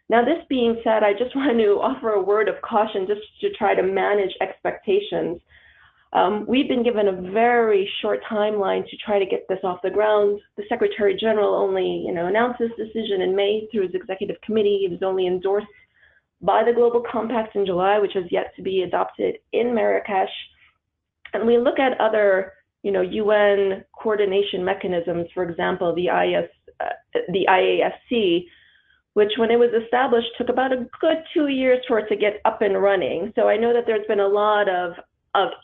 Now, this being said, I just want to offer a word of caution just to try to manage expectations. We've been given a very short timeline to try to get this off the ground. The Secretary General only, you know, announced this decision in May through his executive committee. It was only endorsed by the Global Compact in July, which has yet to be adopted in Marrakesh. And we look at other, you know, UN coordination mechanisms, for example, the IASC, which when it was established took about a good 2 years for it to get up and running. So I know that there's been a lot of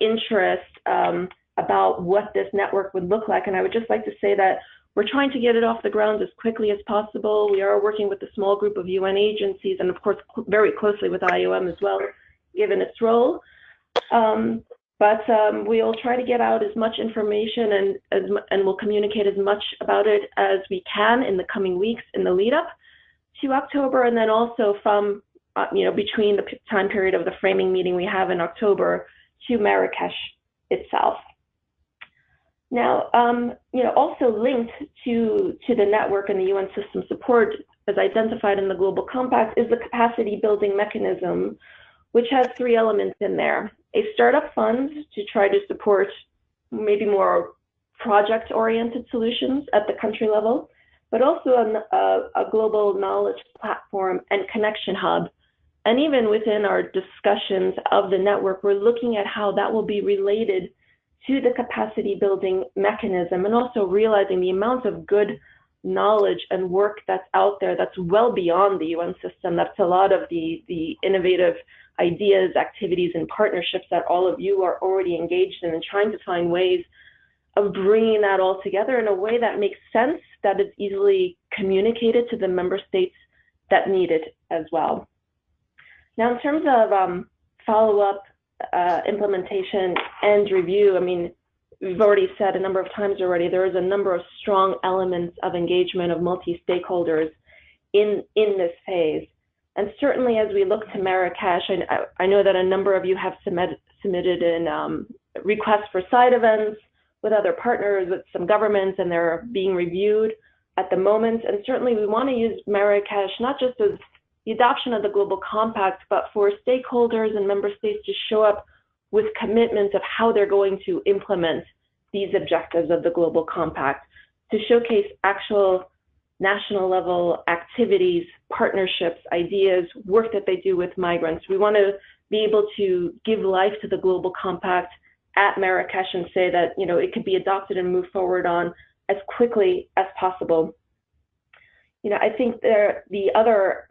interest about what this network would look like. And I would just like to say that we're trying to get it off the ground as quickly as possible. We are working with a small group of UN agencies and of course very closely with IOM as well, given its role. But we'll try to get out as much information and we'll communicate as much about it as we can in the coming weeks in the lead up to October, and then also from you know, between the time period of the framing meeting we have in October to Marrakesh itself. Now, you know, also linked to the network and the UN system support, as identified in the Global Compact, is the capacity building mechanism, which has 3 elements in there. A startup fund to try to support maybe more project-oriented solutions at the country level, but also a global knowledge platform and connection hub. And even within our discussions of the network, we're looking at how that will be related to the capacity building mechanism, and also realizing the amount of good knowledge and work that's out there that's well beyond the UN system. That's a lot of the innovative ideas, activities, and partnerships that all of you are already engaged in, and trying to find ways of bringing that all together in a way that makes sense, that is easily communicated to the member states that need it as well. Now, in terms of follow-up, implementation, and review, I mean, we've already said a number of times already, there is a number of strong elements of engagement of multi-stakeholders in this phase. And certainly as we look to Marrakesh, I know that a number of you have submitted in requests for side events with other partners, with some governments, and they're being reviewed at the moment. And certainly we want to use Marrakesh not just as the adoption of the Global Compact, but for stakeholders and member states to show up with commitments of how they're going to implement these objectives of the Global Compact, to showcase actual national level activities, partnerships, ideas, work that they do with migrants. We want to be able to give life to the Global Compact at Marrakesh and say that, you know, it could be adopted and moved forward on as quickly as possible. You know, I think the other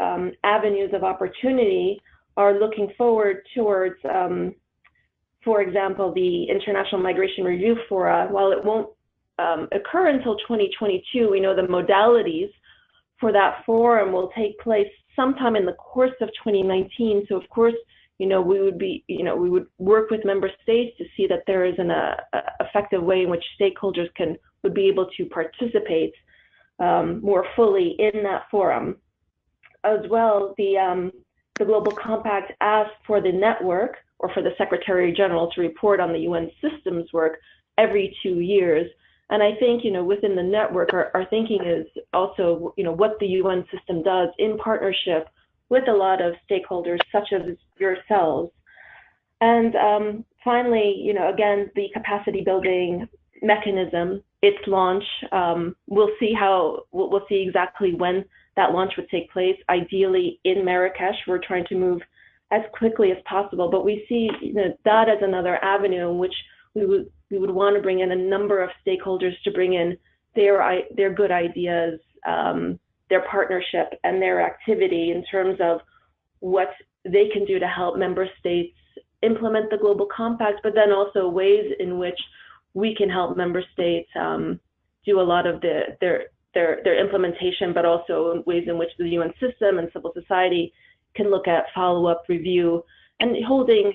avenues of opportunity are looking forward towards, for example, the International Migration Review Fora. While it won't occur until 2022, we know the modalities for that forum will take place sometime in the course of 2019. So of course, you know, we would work with member states to see that there is an effective way in which stakeholders would be able to participate more fully in that forum. As well, the Global Compact asked for the network, or for the Secretary General, to report on the UN systems work every 2 years. And I think, within the network, our thinking is also, what the UN system does in partnership with a lot of stakeholders, such as yourselves. And finally, again, the capacity building mechanism, its launch, we'll see exactly when that launch would take place. Ideally in Marrakesh, we're trying to move as quickly as possible, but we see that as another avenue in which we would want to bring in a number of stakeholders to bring in their good ideas, their partnership and their activity in terms of what they can do to help member states implement the Global Compact, but then also ways in which we can help member states do a lot of their implementation, but also ways in which the UN system and civil society can look at follow-up review and holding,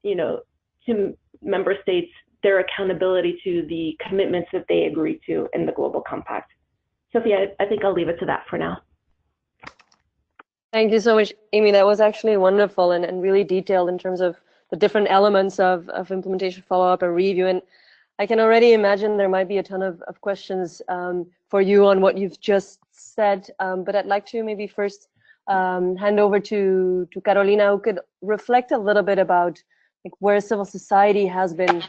to member states their accountability to the commitments that they agree to in the Global Compact. Sophia, I think I'll leave it to that for now. Thank you so much, Amy. That was actually wonderful and really detailed in terms of the different elements of implementation, follow-up, and review. And I can already imagine there might be a ton of questions for you on what you've just said. But I'd like to maybe first hand over to Carolina, who could reflect a little bit about where civil society has been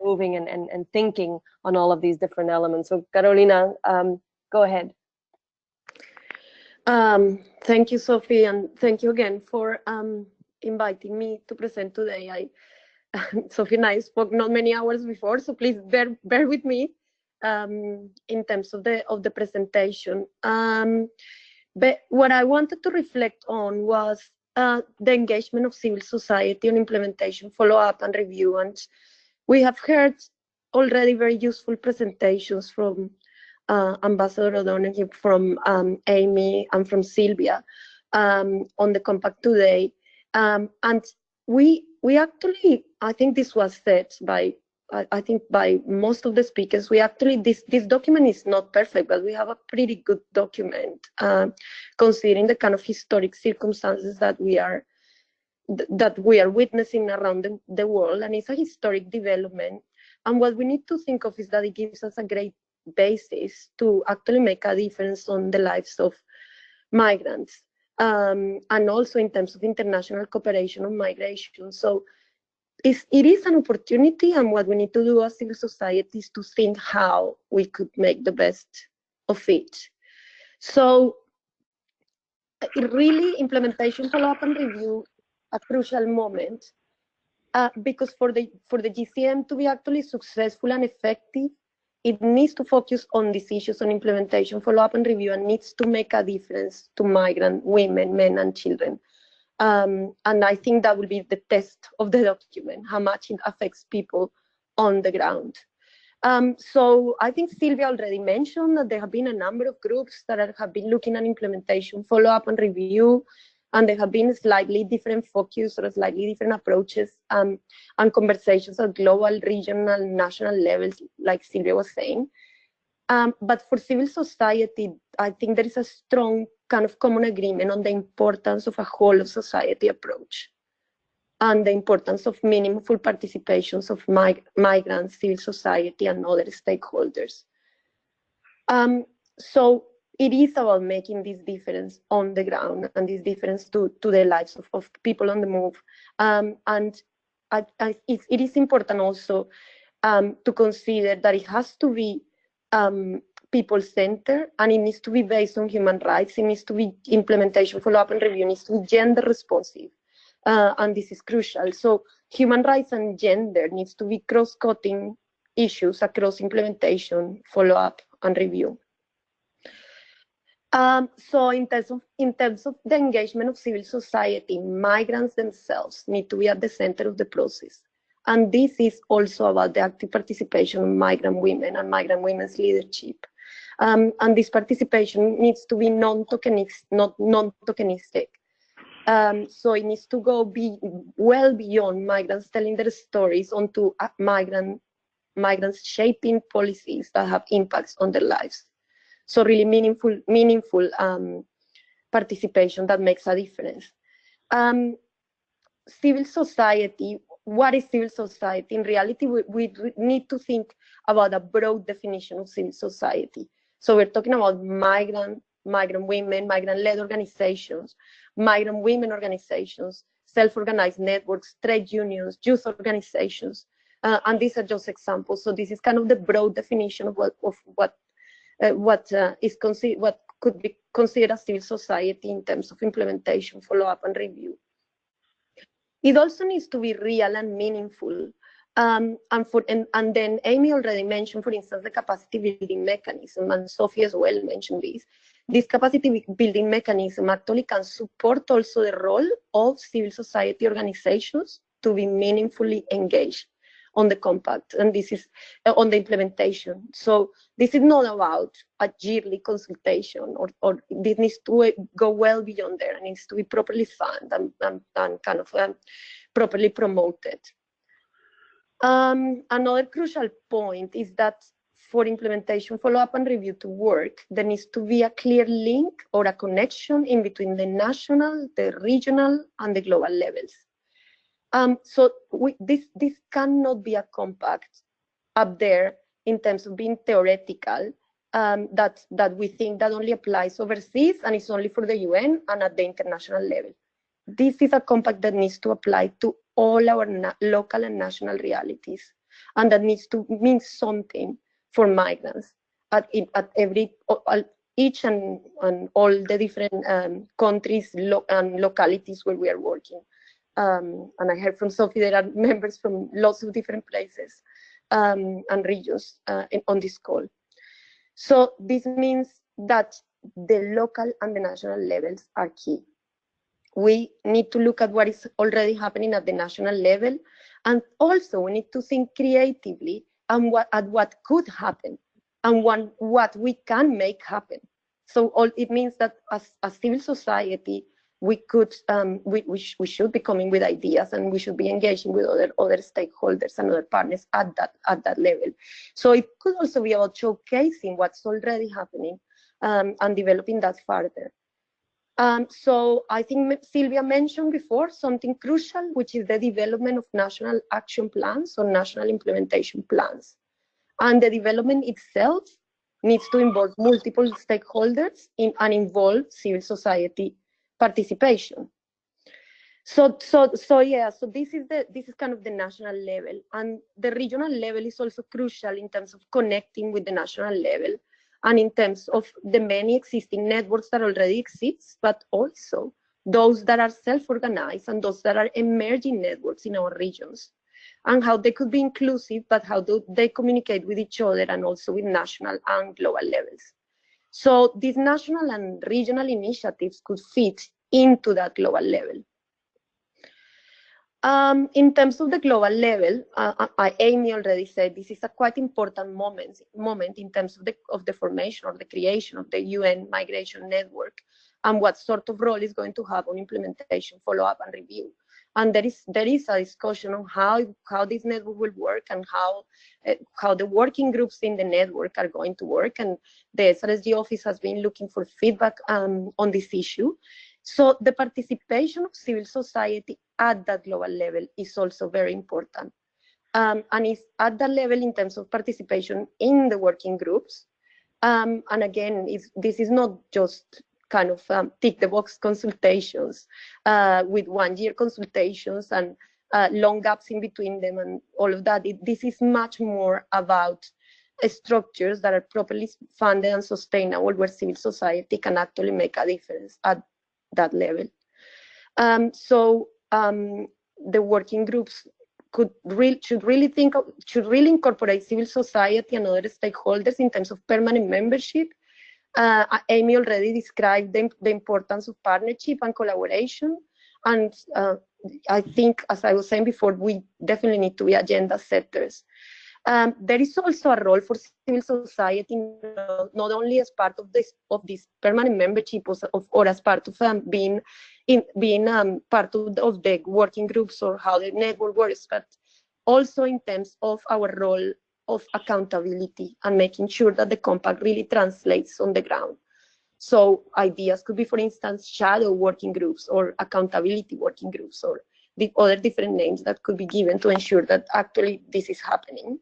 moving and thinking on all of these different elements. So Carolina, go ahead. Thank you, Sophie, and thank you again for inviting me to present today. Sophie and I spoke not many hours before, so please bear with me in terms of the presentation. But what I wanted to reflect on was the engagement of civil society on implementation, follow-up, and review. And we have heard already very useful presentations from Ambassador Donoghue, from Amy, and from Silvia on the compact today. And we actually, I think this was said by most of the speakers, we actually, this document is not perfect, but we have a pretty good document considering the kind of historic circumstances that we are witnessing around the world, and it's a historic development. And what we need to think of is that it gives us a great basis to actually make a difference on the lives of migrants, and also in terms of international cooperation on migration. So it is an opportunity, and what we need to do as civil society is to think how we could make the best of it. So really, implementation, follow-up, and review a crucial moment, because for the GCM to be actually successful and effective, it needs to focus on these issues on implementation, follow-up, and review, and needs to make a difference to migrant women, men, and children. And I think that will be the test of the document, how much it affects people on the ground. So I think Silvia already mentioned that there have been a number of groups that have been looking at implementation, follow-up, and review, and there have been slightly different focus or slightly different approaches and conversations at global, regional, national levels, like Silvia was saying. But for civil society, I think there is a strong kind of common agreement on the importance of a whole of society approach and the importance of meaningful participations of migrants, civil society, and other stakeholders. So it is about making this difference on the ground and this difference to the lives of people on the move. And it is important also to consider that it has to be people-centered, and it needs to be based on human rights. It needs to be implementation, follow-up, and review needs to be gender responsive, and this is crucial. So human rights and gender needs to be cross-cutting issues across implementation, follow-up, and review. So in terms of the engagement of civil society, migrants themselves need to be at the center of the process. And this is also about the active participation of migrant women and migrant women's leadership. And this participation needs to be non-tokenistic, not non-tokenistic. So it needs to go well beyond migrants telling their stories onto migrants shaping policies that have impacts on their lives. So really meaningful participation that makes a difference. Civil society. What is civil society? In reality, we need to think about a broad definition of civil society. So we're talking about migrant women, migrant-led organizations, migrant women organizations, self-organized networks, trade unions, youth organizations, and these are just examples. So this is kind of the broad definition of what could be considered a civil society in terms of implementation, follow-up, and review. It also needs to be real and meaningful. And then Amy already mentioned, for instance, the capacity building mechanism, and Sophie as well mentioned this. This capacity building mechanism actually can support also the role of civil society organizations to be meaningfully engaged on the compact, and this is on the implementation. So this is not about a yearly consultation, or this needs to go well beyond there, and needs to be properly funded and kind of properly promoted. Another crucial point is that for implementation, follow-up, and review to work, there needs to be a clear link or a connection in between the national, the regional, and the global levels. So this cannot be a compact up there in terms of being theoretical, that we think that only applies overseas and it's only for the UN and at the international level. This is a compact that needs to apply to all our local and national realities, and that needs to mean something for migrants at each and all the different countries and localities where we are working. And I heard from Sophie there are members from lots of different places and regions on this call. So this means that the local and the national levels are key. We need to look at what is already happening at the national level, and also we need to think creatively and what could happen and what we can make happen. So it means that as a civil society, we could we should be coming with ideas, and we should be engaging with other stakeholders and other partners at that level. So it could also be about showcasing what's already happening and developing that further. So I think Silvia mentioned before something crucial, which is the development of national action plans or national implementation plans. And the development itself needs to involve multiple stakeholders and involve civil society participation. So this is kind of the national level, and the regional level is also crucial in terms of connecting with the national level, and in terms of the many existing networks that already exist, but also those that are self-organized and those that are emerging networks in our regions, and how they could be inclusive, but how do they communicate with each other and also with national and global levels. So these national and regional initiatives could fit into that global level. In terms of the global level, Amy already said this is a quite important moment in terms of the formation or the creation of the UN Migration Network, and what sort of role is going to have on implementation, follow-up, and review. And there is a discussion on how this network will work, and how the working groups in the network are going to work. And the SRSG office has been looking for feedback on this issue. So the participation of civil society at that global level is also very important. And it's at that level in terms of participation in the working groups. And again, this is not just kind of tick the box consultations with 1-year consultations and long gaps in between them and all of that. This is much more about structures that are properly funded and sustainable, where civil society can actually make a difference at that level. The working groups should really incorporate civil society and other stakeholders in terms of permanent membership. Amy already described the importance of partnership and collaboration, and I think, as I was saying before, we definitely need to be agenda setters. There is also a role for civil society, not only as part of this permanent membership, or as part of being part of the working groups or how the network works, but also in terms of our role of accountability and making sure that the compact really translates on the ground. So ideas could be, for instance, shadow working groups or accountability working groups, or the other different names that could be given to ensure that actually this is happening.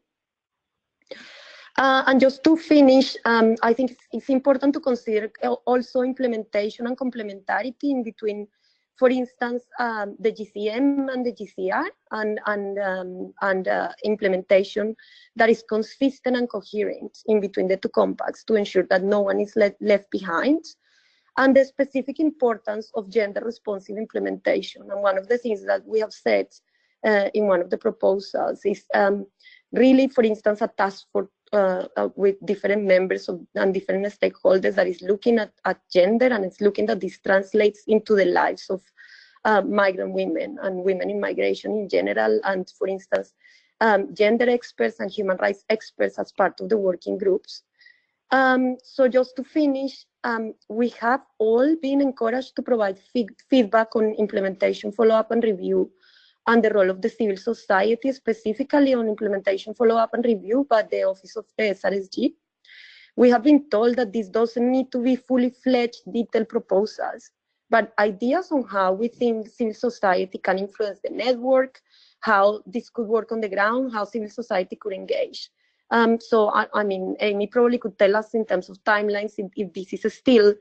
And just to finish, I think it's important to consider also implementation and complementarity in between, for instance, the GCM and the GCR, and implementation that is consistent and coherent in between the two compacts to ensure that no one is left behind, and the specific importance of gender-responsive implementation. And one of the things that we have said in one of the proposals is really, for instance, a task force with different members and different stakeholders that is looking at gender, and it's looking that this translates into the lives of migrant women and women in migration in general, and for instance, gender experts and human rights experts as part of the working groups. So just to finish, we have all been encouraged to provide feedback on implementation, follow-up and review, and the role of the civil society, specifically on implementation, follow-up and review by the Office of the SRSG. We have been told that this doesn't need to be fully fledged detailed proposals, but ideas on how we think civil society can influence the network, how this could work on the ground, how civil society could engage. So, I mean, Amy probably could tell us in terms of timelines if this is still,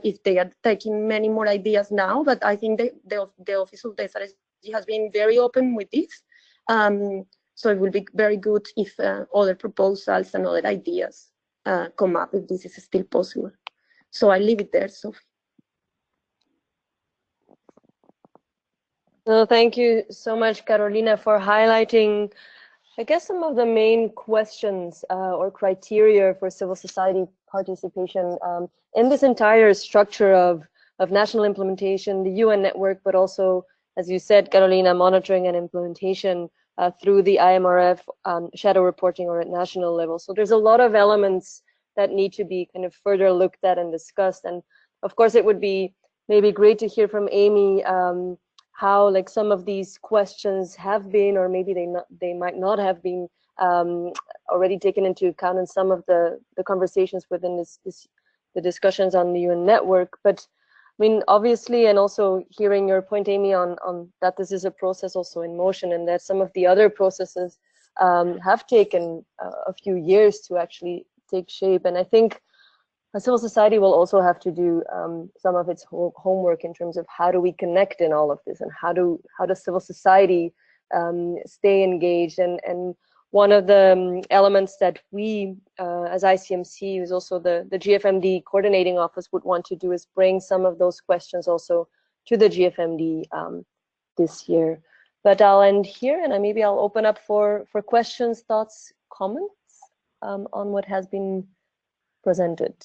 if they are taking many more ideas now, but I think the Office of the SRSG has been very open with this. So it will be very good if other proposals and other ideas come up, if this is still possible. So I leave it there, Sophie. So thank you so much, Carolina, for highlighting, I guess, some of the main questions or criteria for civil society participation in this entire structure of national implementation, the UN network, but also, as you said, Carolina, monitoring and implementation through the IMRF shadow reporting or at national level. So there's a lot of elements that need to be kind of further looked at and discussed. And of course, it would be maybe great to hear from Amy how like some of these questions have been, or maybe they might not have been already taken into account in some of the conversations within the discussions on the UN network. But I mean, obviously, and also hearing your point, Amy, on that this is a process also in motion, and that some of the other processes have taken a few years to actually take shape. And I think civil society will also have to do some of its homework in terms of how do we connect in all of this, and how does civil society stay engaged. And one of the elements that we, as ICMC, is also the GFMD coordinating office, would want to do is bring some of those questions also to the GFMD this year. But I'll end here, and maybe I'll open up for questions, thoughts, comments on what has been presented.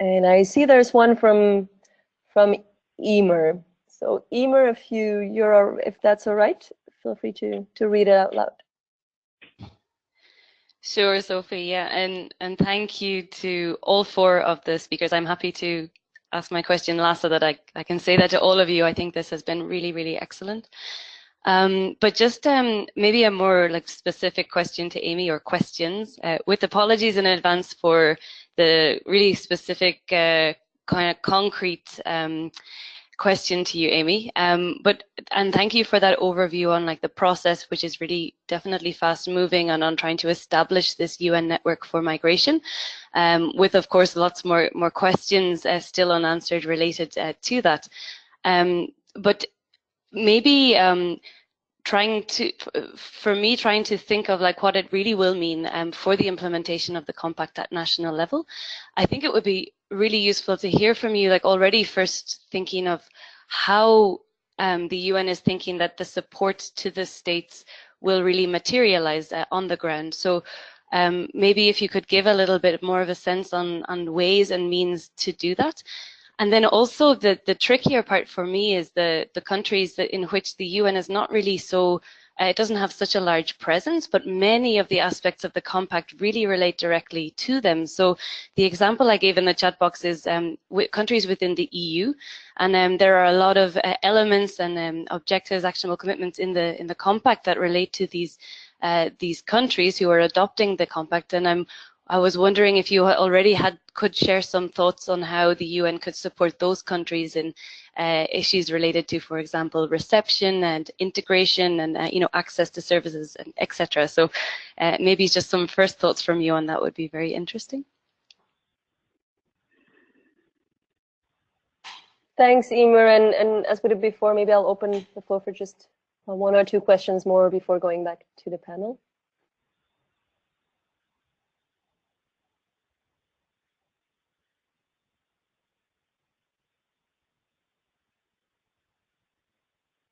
And I see there's one from Emer. So Emer, if that's all right, feel free to read it out loud. Sure, Sophie. Yeah, and thank you to all four of the speakers. I'm happy to ask my question last so that I can say that to all of you. I think this has been really, really excellent. But just maybe a more like specific question to Amy, or questions, with apologies in advance for the really specific kind of concrete question to you, Amy. And thank you for that overview on like the process, which is really definitely fast moving, and on trying to establish this UN network for migration, with of course lots more questions still unanswered related to that. But maybe trying to think of like what it really will mean for the implementation of the compact at national level. I think it would be really useful to hear from you, like already first thinking of how the UN is thinking that the support to the states will really materialize on the ground. So maybe if you could give a little bit more of a sense on ways and means to do that. And then also the trickier part for me is the countries in which the UN is not really so, it doesn't have such a large presence, but many of the aspects of the compact really relate directly to them. So the example I gave in the chat box is countries within the EU, and there are a lot of elements and objectives, actionable commitments in the compact that relate to these countries who are adopting the compact. And I was wondering if you already could share some thoughts on how the UN could support those countries in issues related to, for example, reception and integration and access to services, and etc. So maybe just some first thoughts from you on that would be very interesting. Thanks, Emer. And as we did before, maybe I'll open the floor for just one or two questions more before going back to the panel.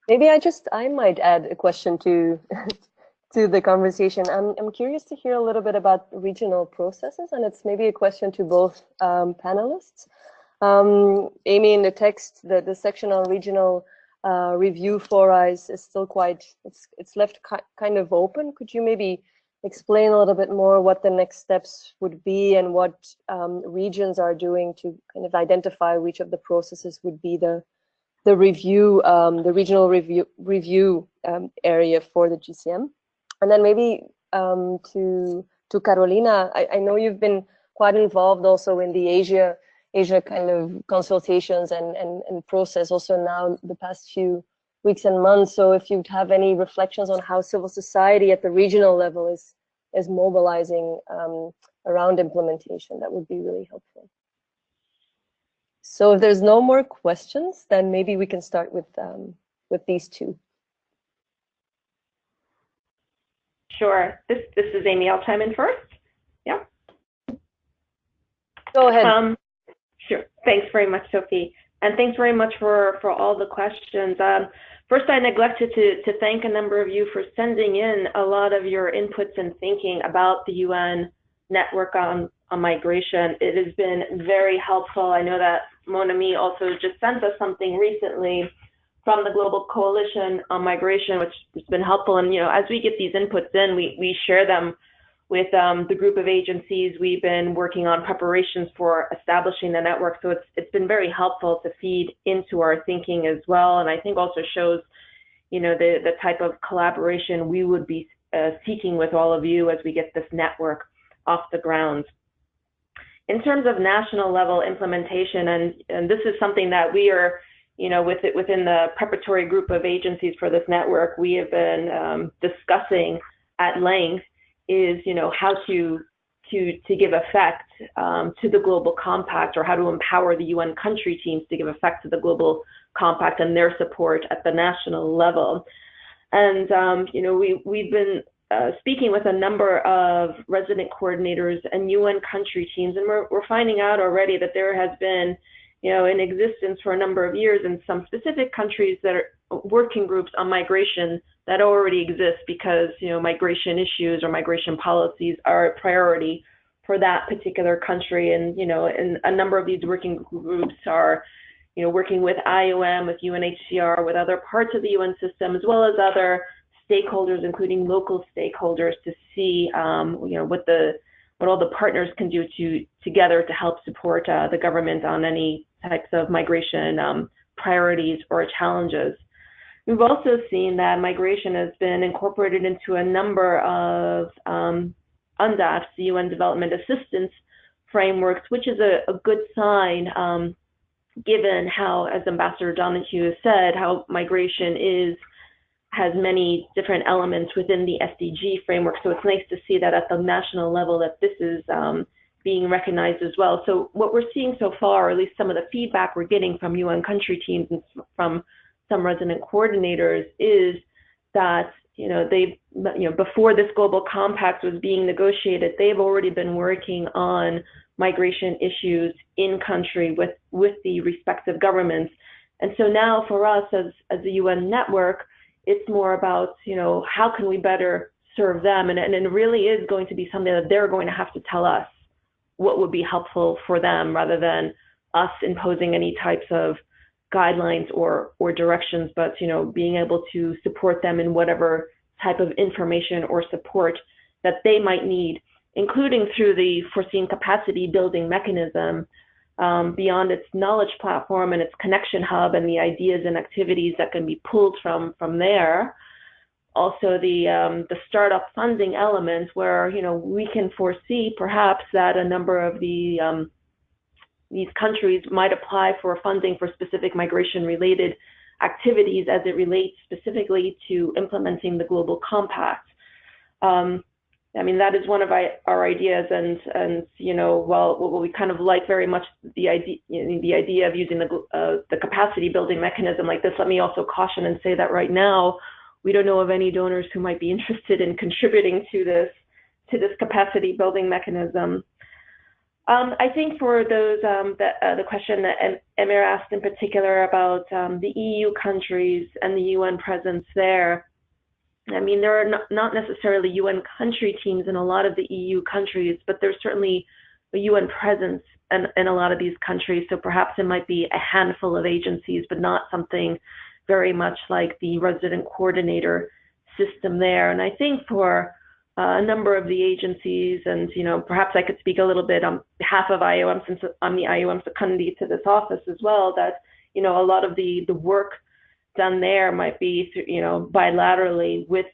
Maybe I might add a question to to the conversation. I'm curious to hear a little bit about regional processes, and it's maybe a question to both panelists. Amy, in the text, the section on regional review fora is still quite, it's left kind of open. Could you maybe explain a little bit more what the next steps would be and what regions are doing to kind of identify which of the processes would be the review, the regional review area for the GCM? And then maybe to Carolina, I know you've been quite involved also in the Asia kind of consultations and process also now the past few weeks and months. So if you'd have any reflections on how civil society at the regional level is mobilizing around implementation, that would be really helpful. So if there's no more questions, then maybe we can start with these two. Sure. This is Amy. I'll chime in first. Yeah. Go ahead. Sure. Thanks very much, Sophie. And thanks very much for all the questions. First, I neglected to thank a number of you for sending in a lot of your inputs and thinking about the UN network on migration. It has been very helpful. I know that Mon Ami also just sent us something recently from the Global Coalition on Migration, which has been helpful. And as we get these inputs in, we share them with the group of agencies. We've been working on preparations for establishing the network. So it's been very helpful to feed into our thinking as well. And I think also shows, the type of collaboration we would be seeking with all of you as we get this network off the ground. In terms of national level implementation, and this is something that we are, within the preparatory group of agencies for this network, we have been discussing at length is, how to give effect to the Global Compact, or how to empower the UN country teams to give effect to the Global Compact and their support at the national level. And, we've been speaking with a number of resident coordinators and UN country teams, and we're finding out already that there has been, in existence for a number of years in some specific countries that are working groups on migration that already exist because, migration issues or migration policies are a priority for that particular country. And, and a number of these working groups are, working with IOM, with UNHCR, with other parts of the UN system, as well as other stakeholders, including local stakeholders, to see what all the partners can do together to help support the government on any types of migration priorities or challenges. We've also seen that migration has been incorporated into a number of UNDAPs, the UN Development Assistance frameworks, which is a good sign, given how, as Ambassador Donoghue said, how migration has many different elements within the SDG framework. So it's nice to see that at the national level that this is being recognized as well. So what we're seeing so far, or at least some of the feedback we're getting from UN country teams and from some resident coordinators, is that before this Global Compact was being negotiated, they've already been working on migration issues in country with the respective governments. And so now for us as a UN network, it's more about, how can we better serve them? And it really is going to be something that they're going to have to tell us what would be helpful for them, rather than us imposing any types of guidelines or directions, but, being able to support them in whatever type of information or support that they might need, including through the foreseen capacity building mechanism, beyond its knowledge platform and its connection hub and the ideas and activities that can be pulled from there. also the startup funding element, where we can foresee perhaps that a number of these countries might apply for funding for specific migration-related activities as it relates specifically to implementing the Global Compact. I mean, that is one of our ideas, and while we kind of like very much the idea of using the capacity building mechanism like this, let me also caution and say that right now we don't know of any donors who might be interested in contributing to this capacity building mechanism. I think for those the question that Emir asked in particular about the EU countries and the UN presence there. I mean, there are not necessarily UN country teams in a lot of the EU countries, but there's certainly a UN presence in a lot of these countries. So perhaps it might be a handful of agencies, but not something very much like the resident coordinator system there. And I think for a number of the agencies, and perhaps I could speak a little bit on behalf of IOM, since I'm the IOM secondee to this office as well, that a lot of the work done there might be bilaterally with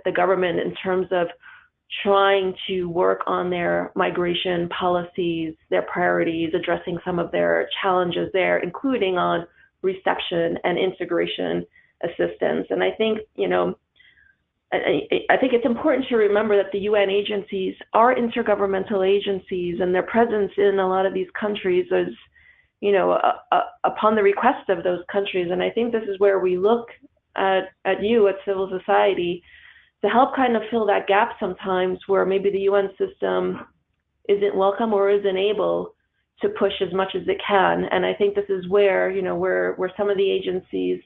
the government in terms of trying to work on their migration policies, their priorities, addressing some of their challenges there, including on reception and integration assistance. And I think I think it's important to remember that the UN agencies are intergovernmental agencies, and their presence in a lot of these countries is upon the request of those countries. And I think this is where we look at you, at civil society, to help kind of fill that gap sometimes where maybe the UN system isn't welcome or isn't able to push as much as it can. And I think this is where, where some of the agencies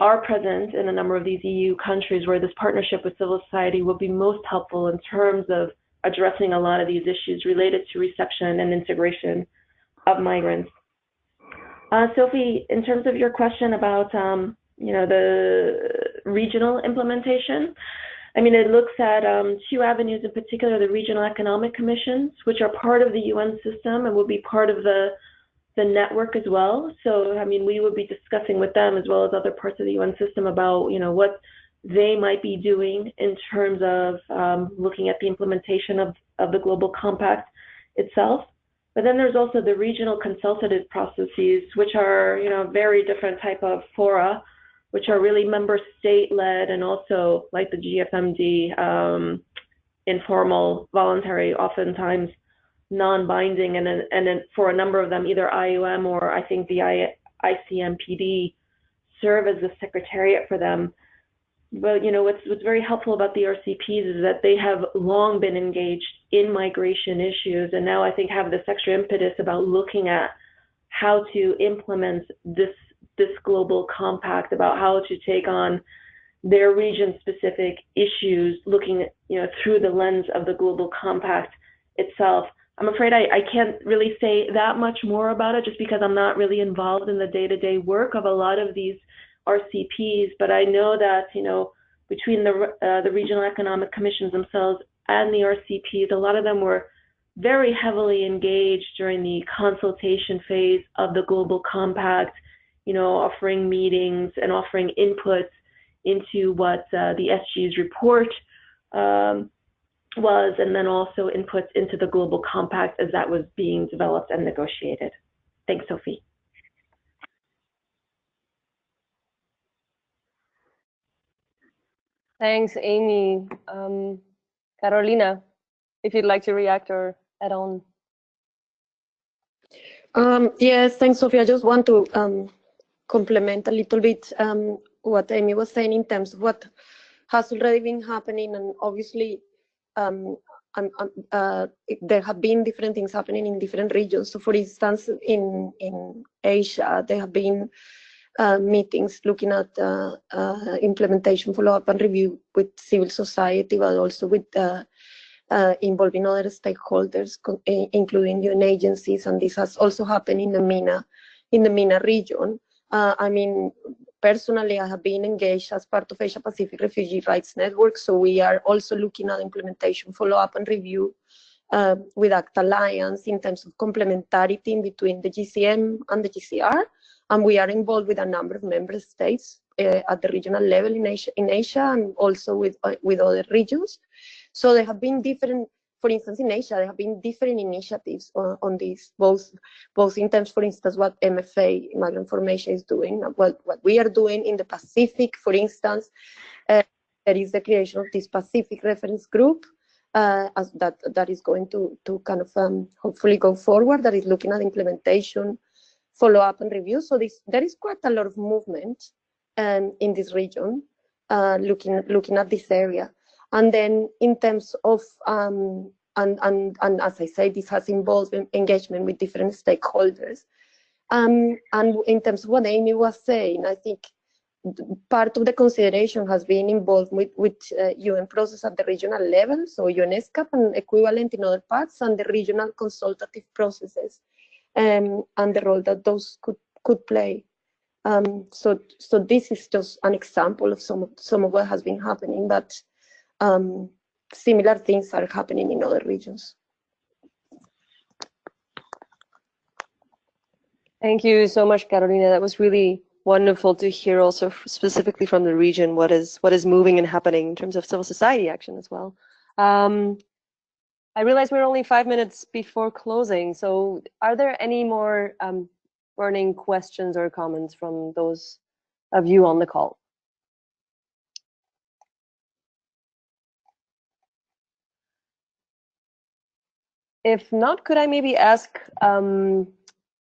are present in a number of these EU countries, where this partnership with civil society will be most helpful in terms of addressing a lot of these issues related to reception and integration of migrants. Sophie, in terms of your question about the regional implementation, I mean, it looks at two avenues in particular: the regional economic commissions, which are part of the UN system and will be part of the network as well. So, I mean, we would be discussing with them as well as other parts of the UN system about what they might be doing in terms of looking at the implementation of the Global Compact itself. But then there's also the regional consultative processes, which are, very different type of fora, which are really member state led, and also like the GFMD, informal, voluntary, oftentimes non-binding, and then for a number of them, either IOM or I think the ICMPD serve as the secretariat for them. But what's very helpful about the RCPs is that they have long been engaged in migration issues, and now I think have this extra impetus about looking at how to implement this global compact, about how to take on their region-specific issues, looking at, through the lens of the Global Compact itself. I'm afraid I can't really say that much more about it, just because I'm not really involved in the day-to-day work of a lot of these RCPs, but I know that between the regional economic commissions themselves and the RCPs, a lot of them were very heavily engaged during the consultation phase of the Global Compact, offering meetings and offering inputs into what the SG's report was, and then also inputs into the Global Compact as that was being developed and negotiated. Thanks, Sophie. Thanks, Amy. Carolina, if you'd like to react or add on. Yes, thanks, Sophie. I just want to complement a little bit what Amy was saying in terms of what has already been happening, and obviously there have been different things happening in different regions. So, for instance, in Asia, there have been meetings looking at implementation, follow-up, and review with civil society, but also with involving other stakeholders, including UN agencies, and this has also happened in the MENA region. I mean, personally, I have been engaged as part of Asia Pacific Refugee Rights Network, so we are also looking at implementation, follow-up, and review with ACT Alliance in terms of complementarity between the GCM and the GCR. And we are involved with a number of member states at the regional level in Asia and also with other regions. So there have been different, for instance, in Asia, there have been different initiatives on this, both in terms, for instance, what MFA, Migrant Formation, is doing, what we are doing in the Pacific, for instance. There is the creation of this Pacific reference group that is going to kind of hopefully go forward, that is looking at implementation, follow-up and review. So there is quite a lot of movement in this region, looking at this area. And then in terms of, and as I say, this has involved engagement with different stakeholders. And in terms of what Amy was saying, I think part of the consideration has been involved with UN process at the regional level, so UNESCAP and equivalent in other parts, and the regional consultative processes, and the role that those could play. So this is just an example of some of what has been happening, but similar things are happening in other regions. Thank you so much, Carolina. That was really wonderful to hear, also specifically from the region, what is moving and happening in terms of civil society action as well. I realize we're only 5 minutes before closing, so are there any more burning questions or comments from those of you on the call? If not, could I maybe ask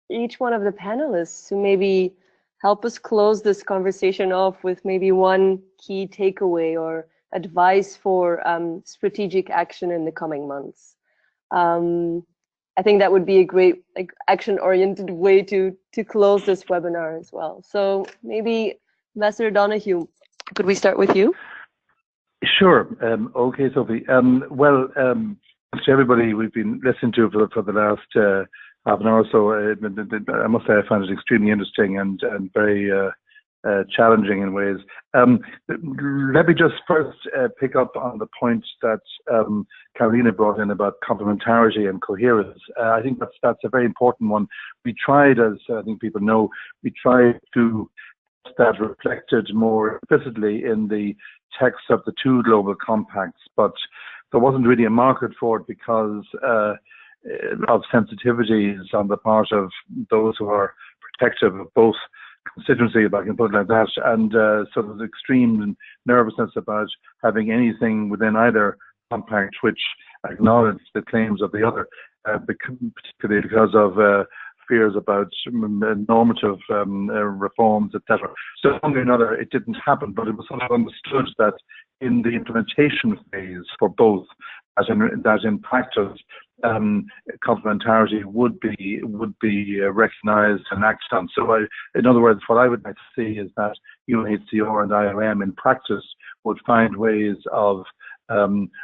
each one of the panelists to maybe help us close this conversation off with maybe one key takeaway or advice for strategic action in the coming months. I think that would be a great, like, action-oriented way to close this webinar as well. So maybe, Ambassador Donoghue, could we start with you? Sure. Okay, Sophie. Well, to everybody we've been listening to for the last half an hour or so, I must say I found it extremely interesting and very challenging in ways. Let me just first pick up on the point that Carolina brought in about complementarity and coherence. I think that's a very important one. We tried, as I think people know, we tried to get that reflected more explicitly in the text of the two global compacts, but there wasn't really a market for it because of sensitivities on the part of those who are protective of both constituency, if I can put it like that, and sort of extreme nervousness about having anything within either compact which acknowledged the claims of the other, particularly because of fears about normative reforms, etc. So one way or another, it didn't happen, but it was sort of understood that in the implementation phase for both, that in practice, complementarity would be recognised and acted on. So, in other words, what I would like to see is that UNHCR and IOM in practice would find ways of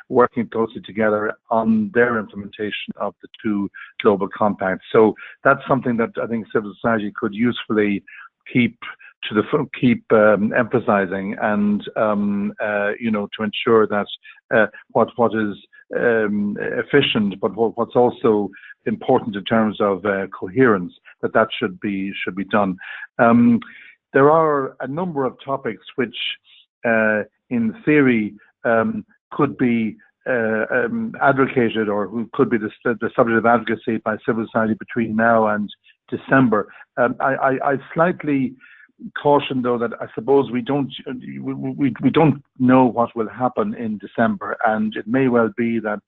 working closely together on their implementation of the two global compacts. So that's something that I think civil society could usefully keep emphasizing, and to ensure that what is efficient, but what's also important in terms of coherence, that should be done. There are a number of topics which, in theory, could be advocated or could be the subject of advocacy by civil society between now and December. I slightly caution, though, that I suppose we don't know what will happen in December, and it may well be that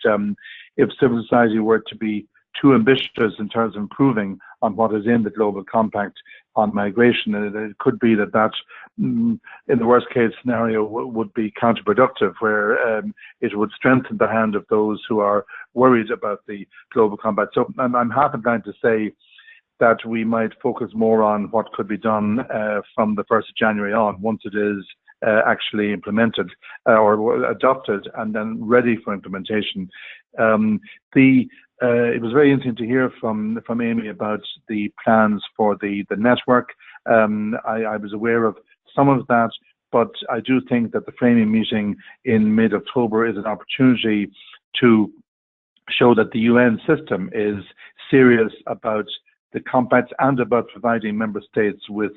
if civil society were to be too ambitious in terms of improving on what is in the Global Compact on migration, it could be that in the worst case scenario would be counterproductive, where it would strengthen the hand of those who are worried about the Global Compact. So I'm half inclined to say that we might focus more on what could be done from the 1st of January on, once it is actually implemented or adopted and then ready for implementation. It was very interesting to hear from Amy about the plans for the network. I was aware of some of that, but I do think that the framing meeting in mid-October is an opportunity to show that the UN system is serious about the compacts and about providing member states with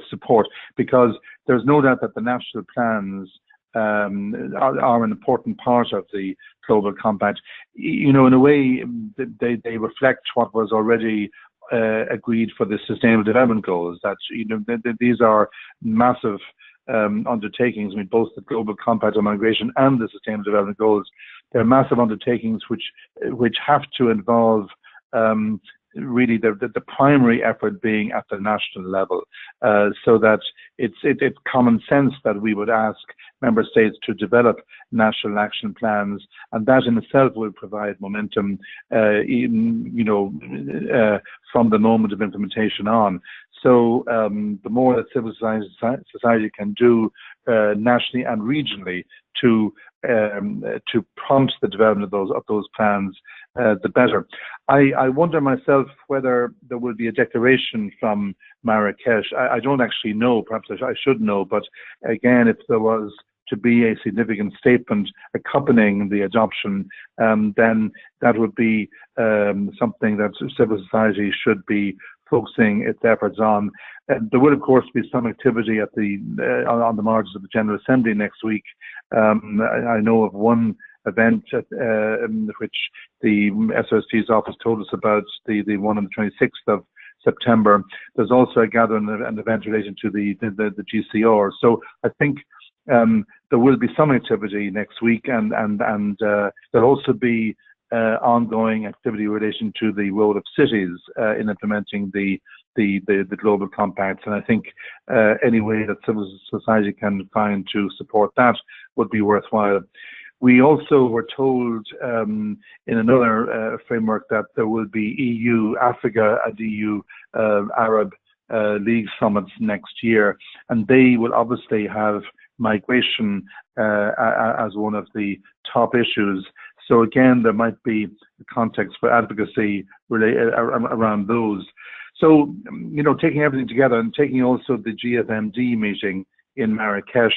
support, because there's no doubt that the national plans are an important part of the Global Compact. You know, in a way, they reflect what was already agreed for the Sustainable Development Goals. That, you know, these are massive undertakings. I mean, both the Global Compact on Migration and the Sustainable Development Goals, they're massive undertakings which have to involve really the primary effort being at the national level, so that it's common sense that we would ask member states to develop national action plans, and that in itself will provide momentum, you know, from the moment of implementation on. So the more that civil society can do nationally and regionally to prompt the development of those plans, the better. I wonder myself whether there will be a declaration from Marrakesh. I don't actually know, perhaps I should know, but again, if there was to be a significant statement accompanying the adoption, then that would be something that civil society should be focusing its efforts on. There will, of course, be some activity at on the margins of the General Assembly next week. I know of one event which the SRSG's office told us about, the one on the 26th of September. There's also a gathering, an event related to the GCR. So I think there will be some activity next week, and there'll also be ongoing activity in relation to the role of cities in implementing the Global Compacts. And I think any way that civil society can find to support that would be worthwhile. We also were told in another framework that there will be EU-Africa and EU-Arab League summits next year, and they will obviously have migration as one of the top issues. So again, there might be a context for advocacy around those. So, you know, taking everything together and taking also the GFMD meeting in Marrakesh,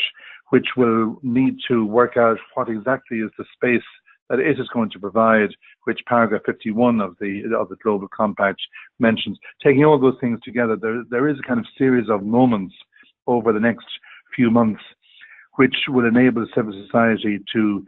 which will need to work out what exactly is the space that it is going to provide, which paragraph 51 of the Global Compact mentions. Taking all those things together, there is a kind of series of moments over the next few months which will enable civil society to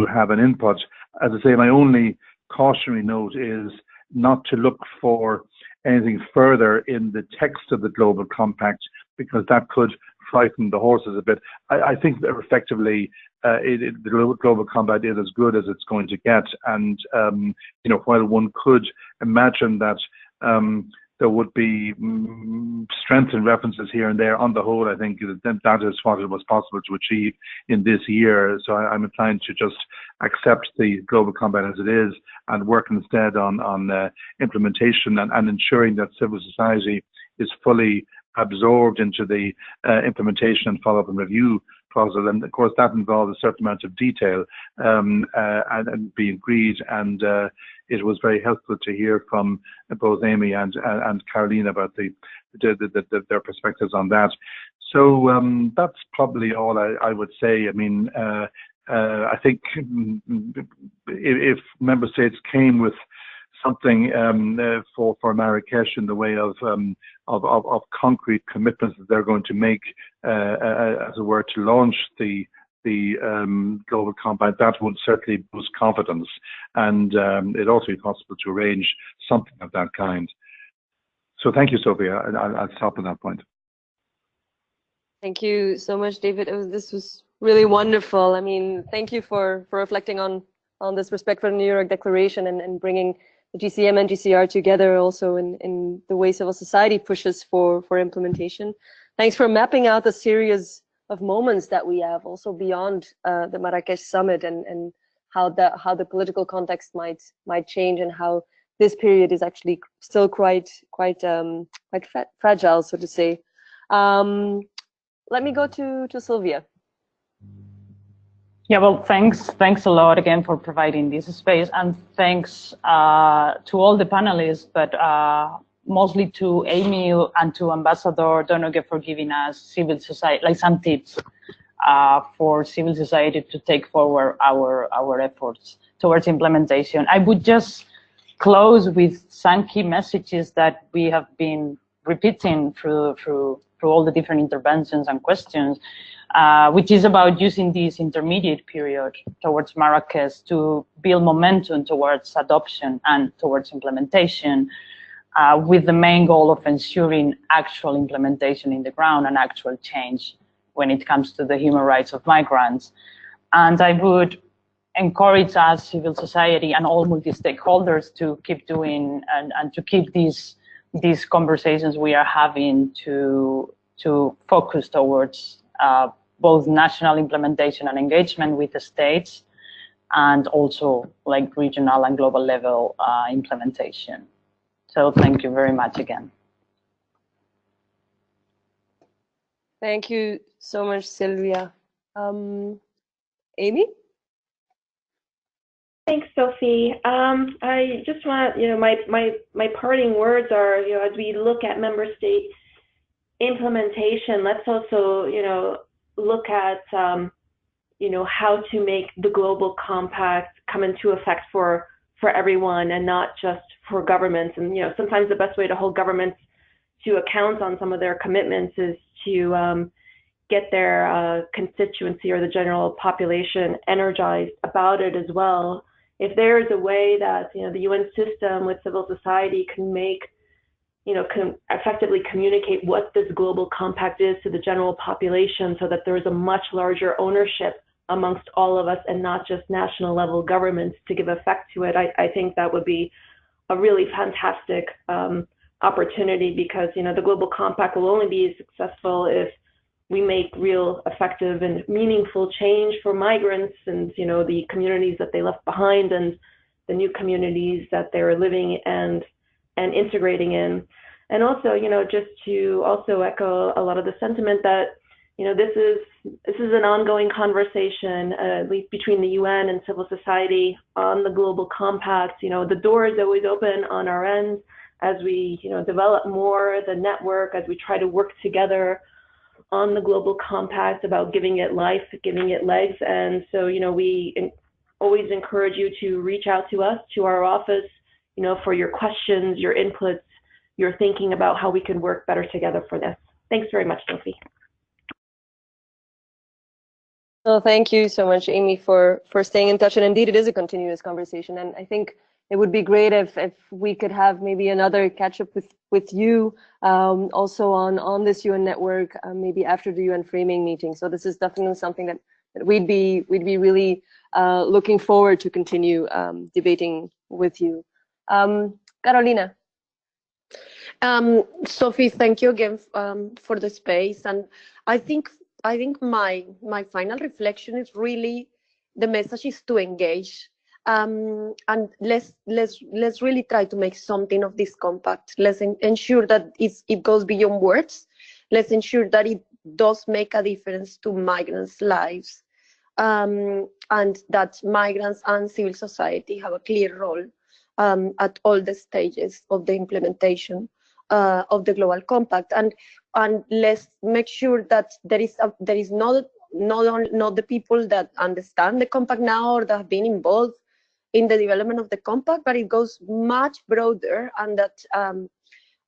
have an input. As I say, my only cautionary note is not to look for anything further in the text of the Global Compact, because that could frighten the horses a bit. I think that effectively the Global Compact is as good as it's going to get, and you know, while one could imagine that there would be strengthened references here and there, on the whole, I think that is what it was possible to achieve in this year. So I'm inclined to just accept the Global Compact as it is and work instead on implementation and ensuring that civil society is fully absorbed into the implementation and follow-up and review process. And of course, that involves a certain amount of detail and being agreed. And it was very helpful to hear from both Amy and Caroline about their perspectives on that. So that's probably all I would say. I mean, I think if member states came with something for Marrakesh in the way of concrete commitments that they're going to make, as it were, to launch the Global Compact, that would certainly boost confidence, and it also be possible to arrange something of that kind. So thank you, Silvia. I'll stop at that point. Thank you so much, David. This was really wonderful. I mean, thank you for reflecting on this respect for the New York Declaration and bringing the GCM and GCR together also in the way civil society pushes for implementation. Thanks for mapping out the series of moments that we have also beyond the Marrakesh summit, and how the political context might change, and how this period is actually still quite fragile, so to say. Let me go to Silvia. Yeah, well, thanks a lot again for providing this space, and thanks to all the panelists, but mostly to Amy and to Ambassador Donoghue for giving us civil society, like some tips for civil society to take forward our efforts towards implementation. I would just close with some key messages that we have been repeating through through all the different interventions and questions, which is about using this intermediate period towards Marrakesh to build momentum towards adoption and towards implementation, with the main goal of ensuring actual implementation in the ground and actual change when it comes to the human rights of migrants. And I would encourage us, civil society and all multi-stakeholders, to keep doing and to keep these conversations we are having to focus towards both national implementation and engagement with the states, and also like regional and global level implementation. So thank you very much again. Thank you so much, Silvia. Amy? Thanks, Sophie. I just want, my parting words are, as we look at member state implementation, let's also, look at, how to make the global compact come into effect for everyone and not just for governments. And, sometimes the best way to hold governments to account on some of their commitments is to get their constituency or the general population energized about it as well. If there's a way that, the UN system with civil society can make, can effectively communicate what this global compact is to the general population, so that there is a much larger ownership amongst all of us and not just national level governments to give effect to it, I think that would be a really fantastic opportunity, because, the global compact will only be successful if we make real effective and meaningful change for migrants and, the communities that they left behind and the new communities that they're living and integrating in. And also, just to also echo a lot of the sentiment that, this is an ongoing conversation, at least between the UN and civil society on the global compact. The door is always open on our end as we, develop more the network, as we try to work together on the global compact about giving it life, giving it legs. And so, we always encourage you to reach out to us, to our office, for your questions, your inputs, your thinking about how we can work better together for this. Thanks very much, Sophie. Well, thank you so much, Amy, for staying in touch. And indeed, it is a continuous conversation. And I think it would be great if we could have maybe another catch up with you also on this UN network, maybe after the UN framing meeting. So this is definitely something that we'd be really looking forward to continue debating with you. Carolina. Sophie, thank you again for the space. And I think my final reflection is really the message is to engage. And let's really try to make something of this compact. Let's ensure that it goes beyond words. Let's ensure that it does make a difference to migrants' lives, and that migrants and civil society have a clear role at all the stages of the implementation of the global compact. And let's make sure that there is not the people that understand the compact now or that have been involved in the development of the compact, but it goes much broader, and that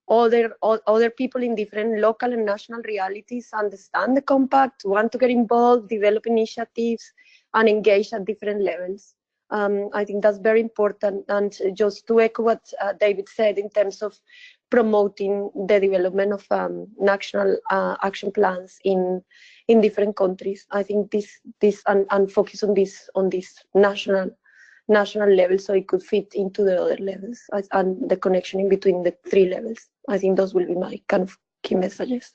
other people in different local and national realities understand the compact, want to get involved, develop initiatives, and engage at different levels. I think that's very important. And just to echo what David said in terms of promoting the development of national action plans in different countries, I think this and focus on this national level, so it could fit into the other levels and the connection in between the three levels. I think those will be my kind of key messages.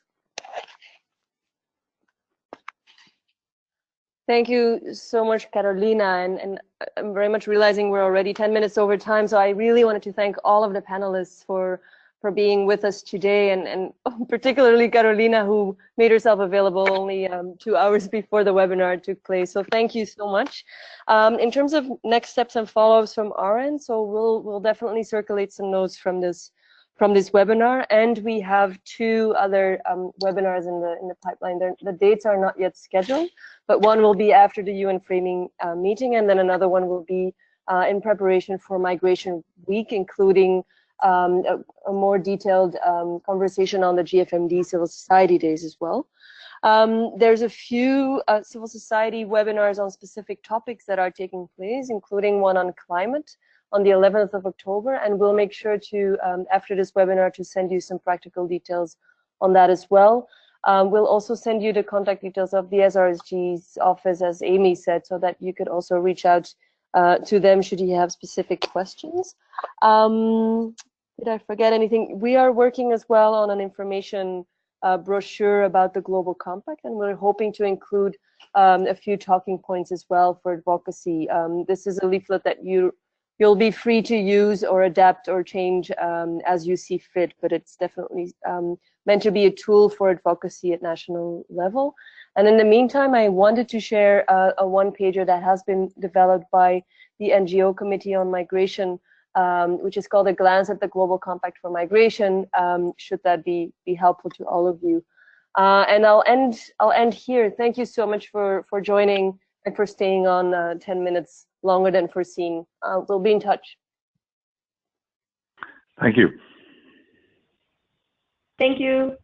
Thank you so much, Carolina, and I'm very much realizing we're already 10 minutes over time, so I really wanted to thank all of the panelists for being with us today, and particularly Carolina, who made herself available only 2 hours before the webinar took place. So thank you so much. In terms of next steps and follow-ups from our end, so we'll definitely circulate some notes from this webinar, and we have 2 other webinars in the pipeline. The dates are not yet scheduled, but one will be after the UN framing meeting, and then another one will be in preparation for Migration Week, including a more detailed conversation on the GFMD Civil Society Days as well. There's a few civil society webinars on specific topics that are taking place, including one on climate on the 11th of October, and we'll make sure to, after this webinar, to send you some practical details on that as well. We'll also send you the contact details of the SRSG's office, as Amy said, so that you could also reach out to them should you have specific questions. Did I forget anything? We are working as well on an information brochure about the Global Compact, and we're hoping to include a few talking points as well for advocacy. This is a leaflet that you'll be free to use or adapt or change as you see fit, but it's definitely meant to be a tool for advocacy at national level. And in the meantime, I wanted to share a one-pager that has been developed by the NGO Committee on Migration, which is called A Glance at the Global Compact for Migration, should that be helpful to all of you. And I'll end here. Thank you so much for joining and for staying on 10 minutes longer than foreseen. We'll be in touch. Thank you. Thank you.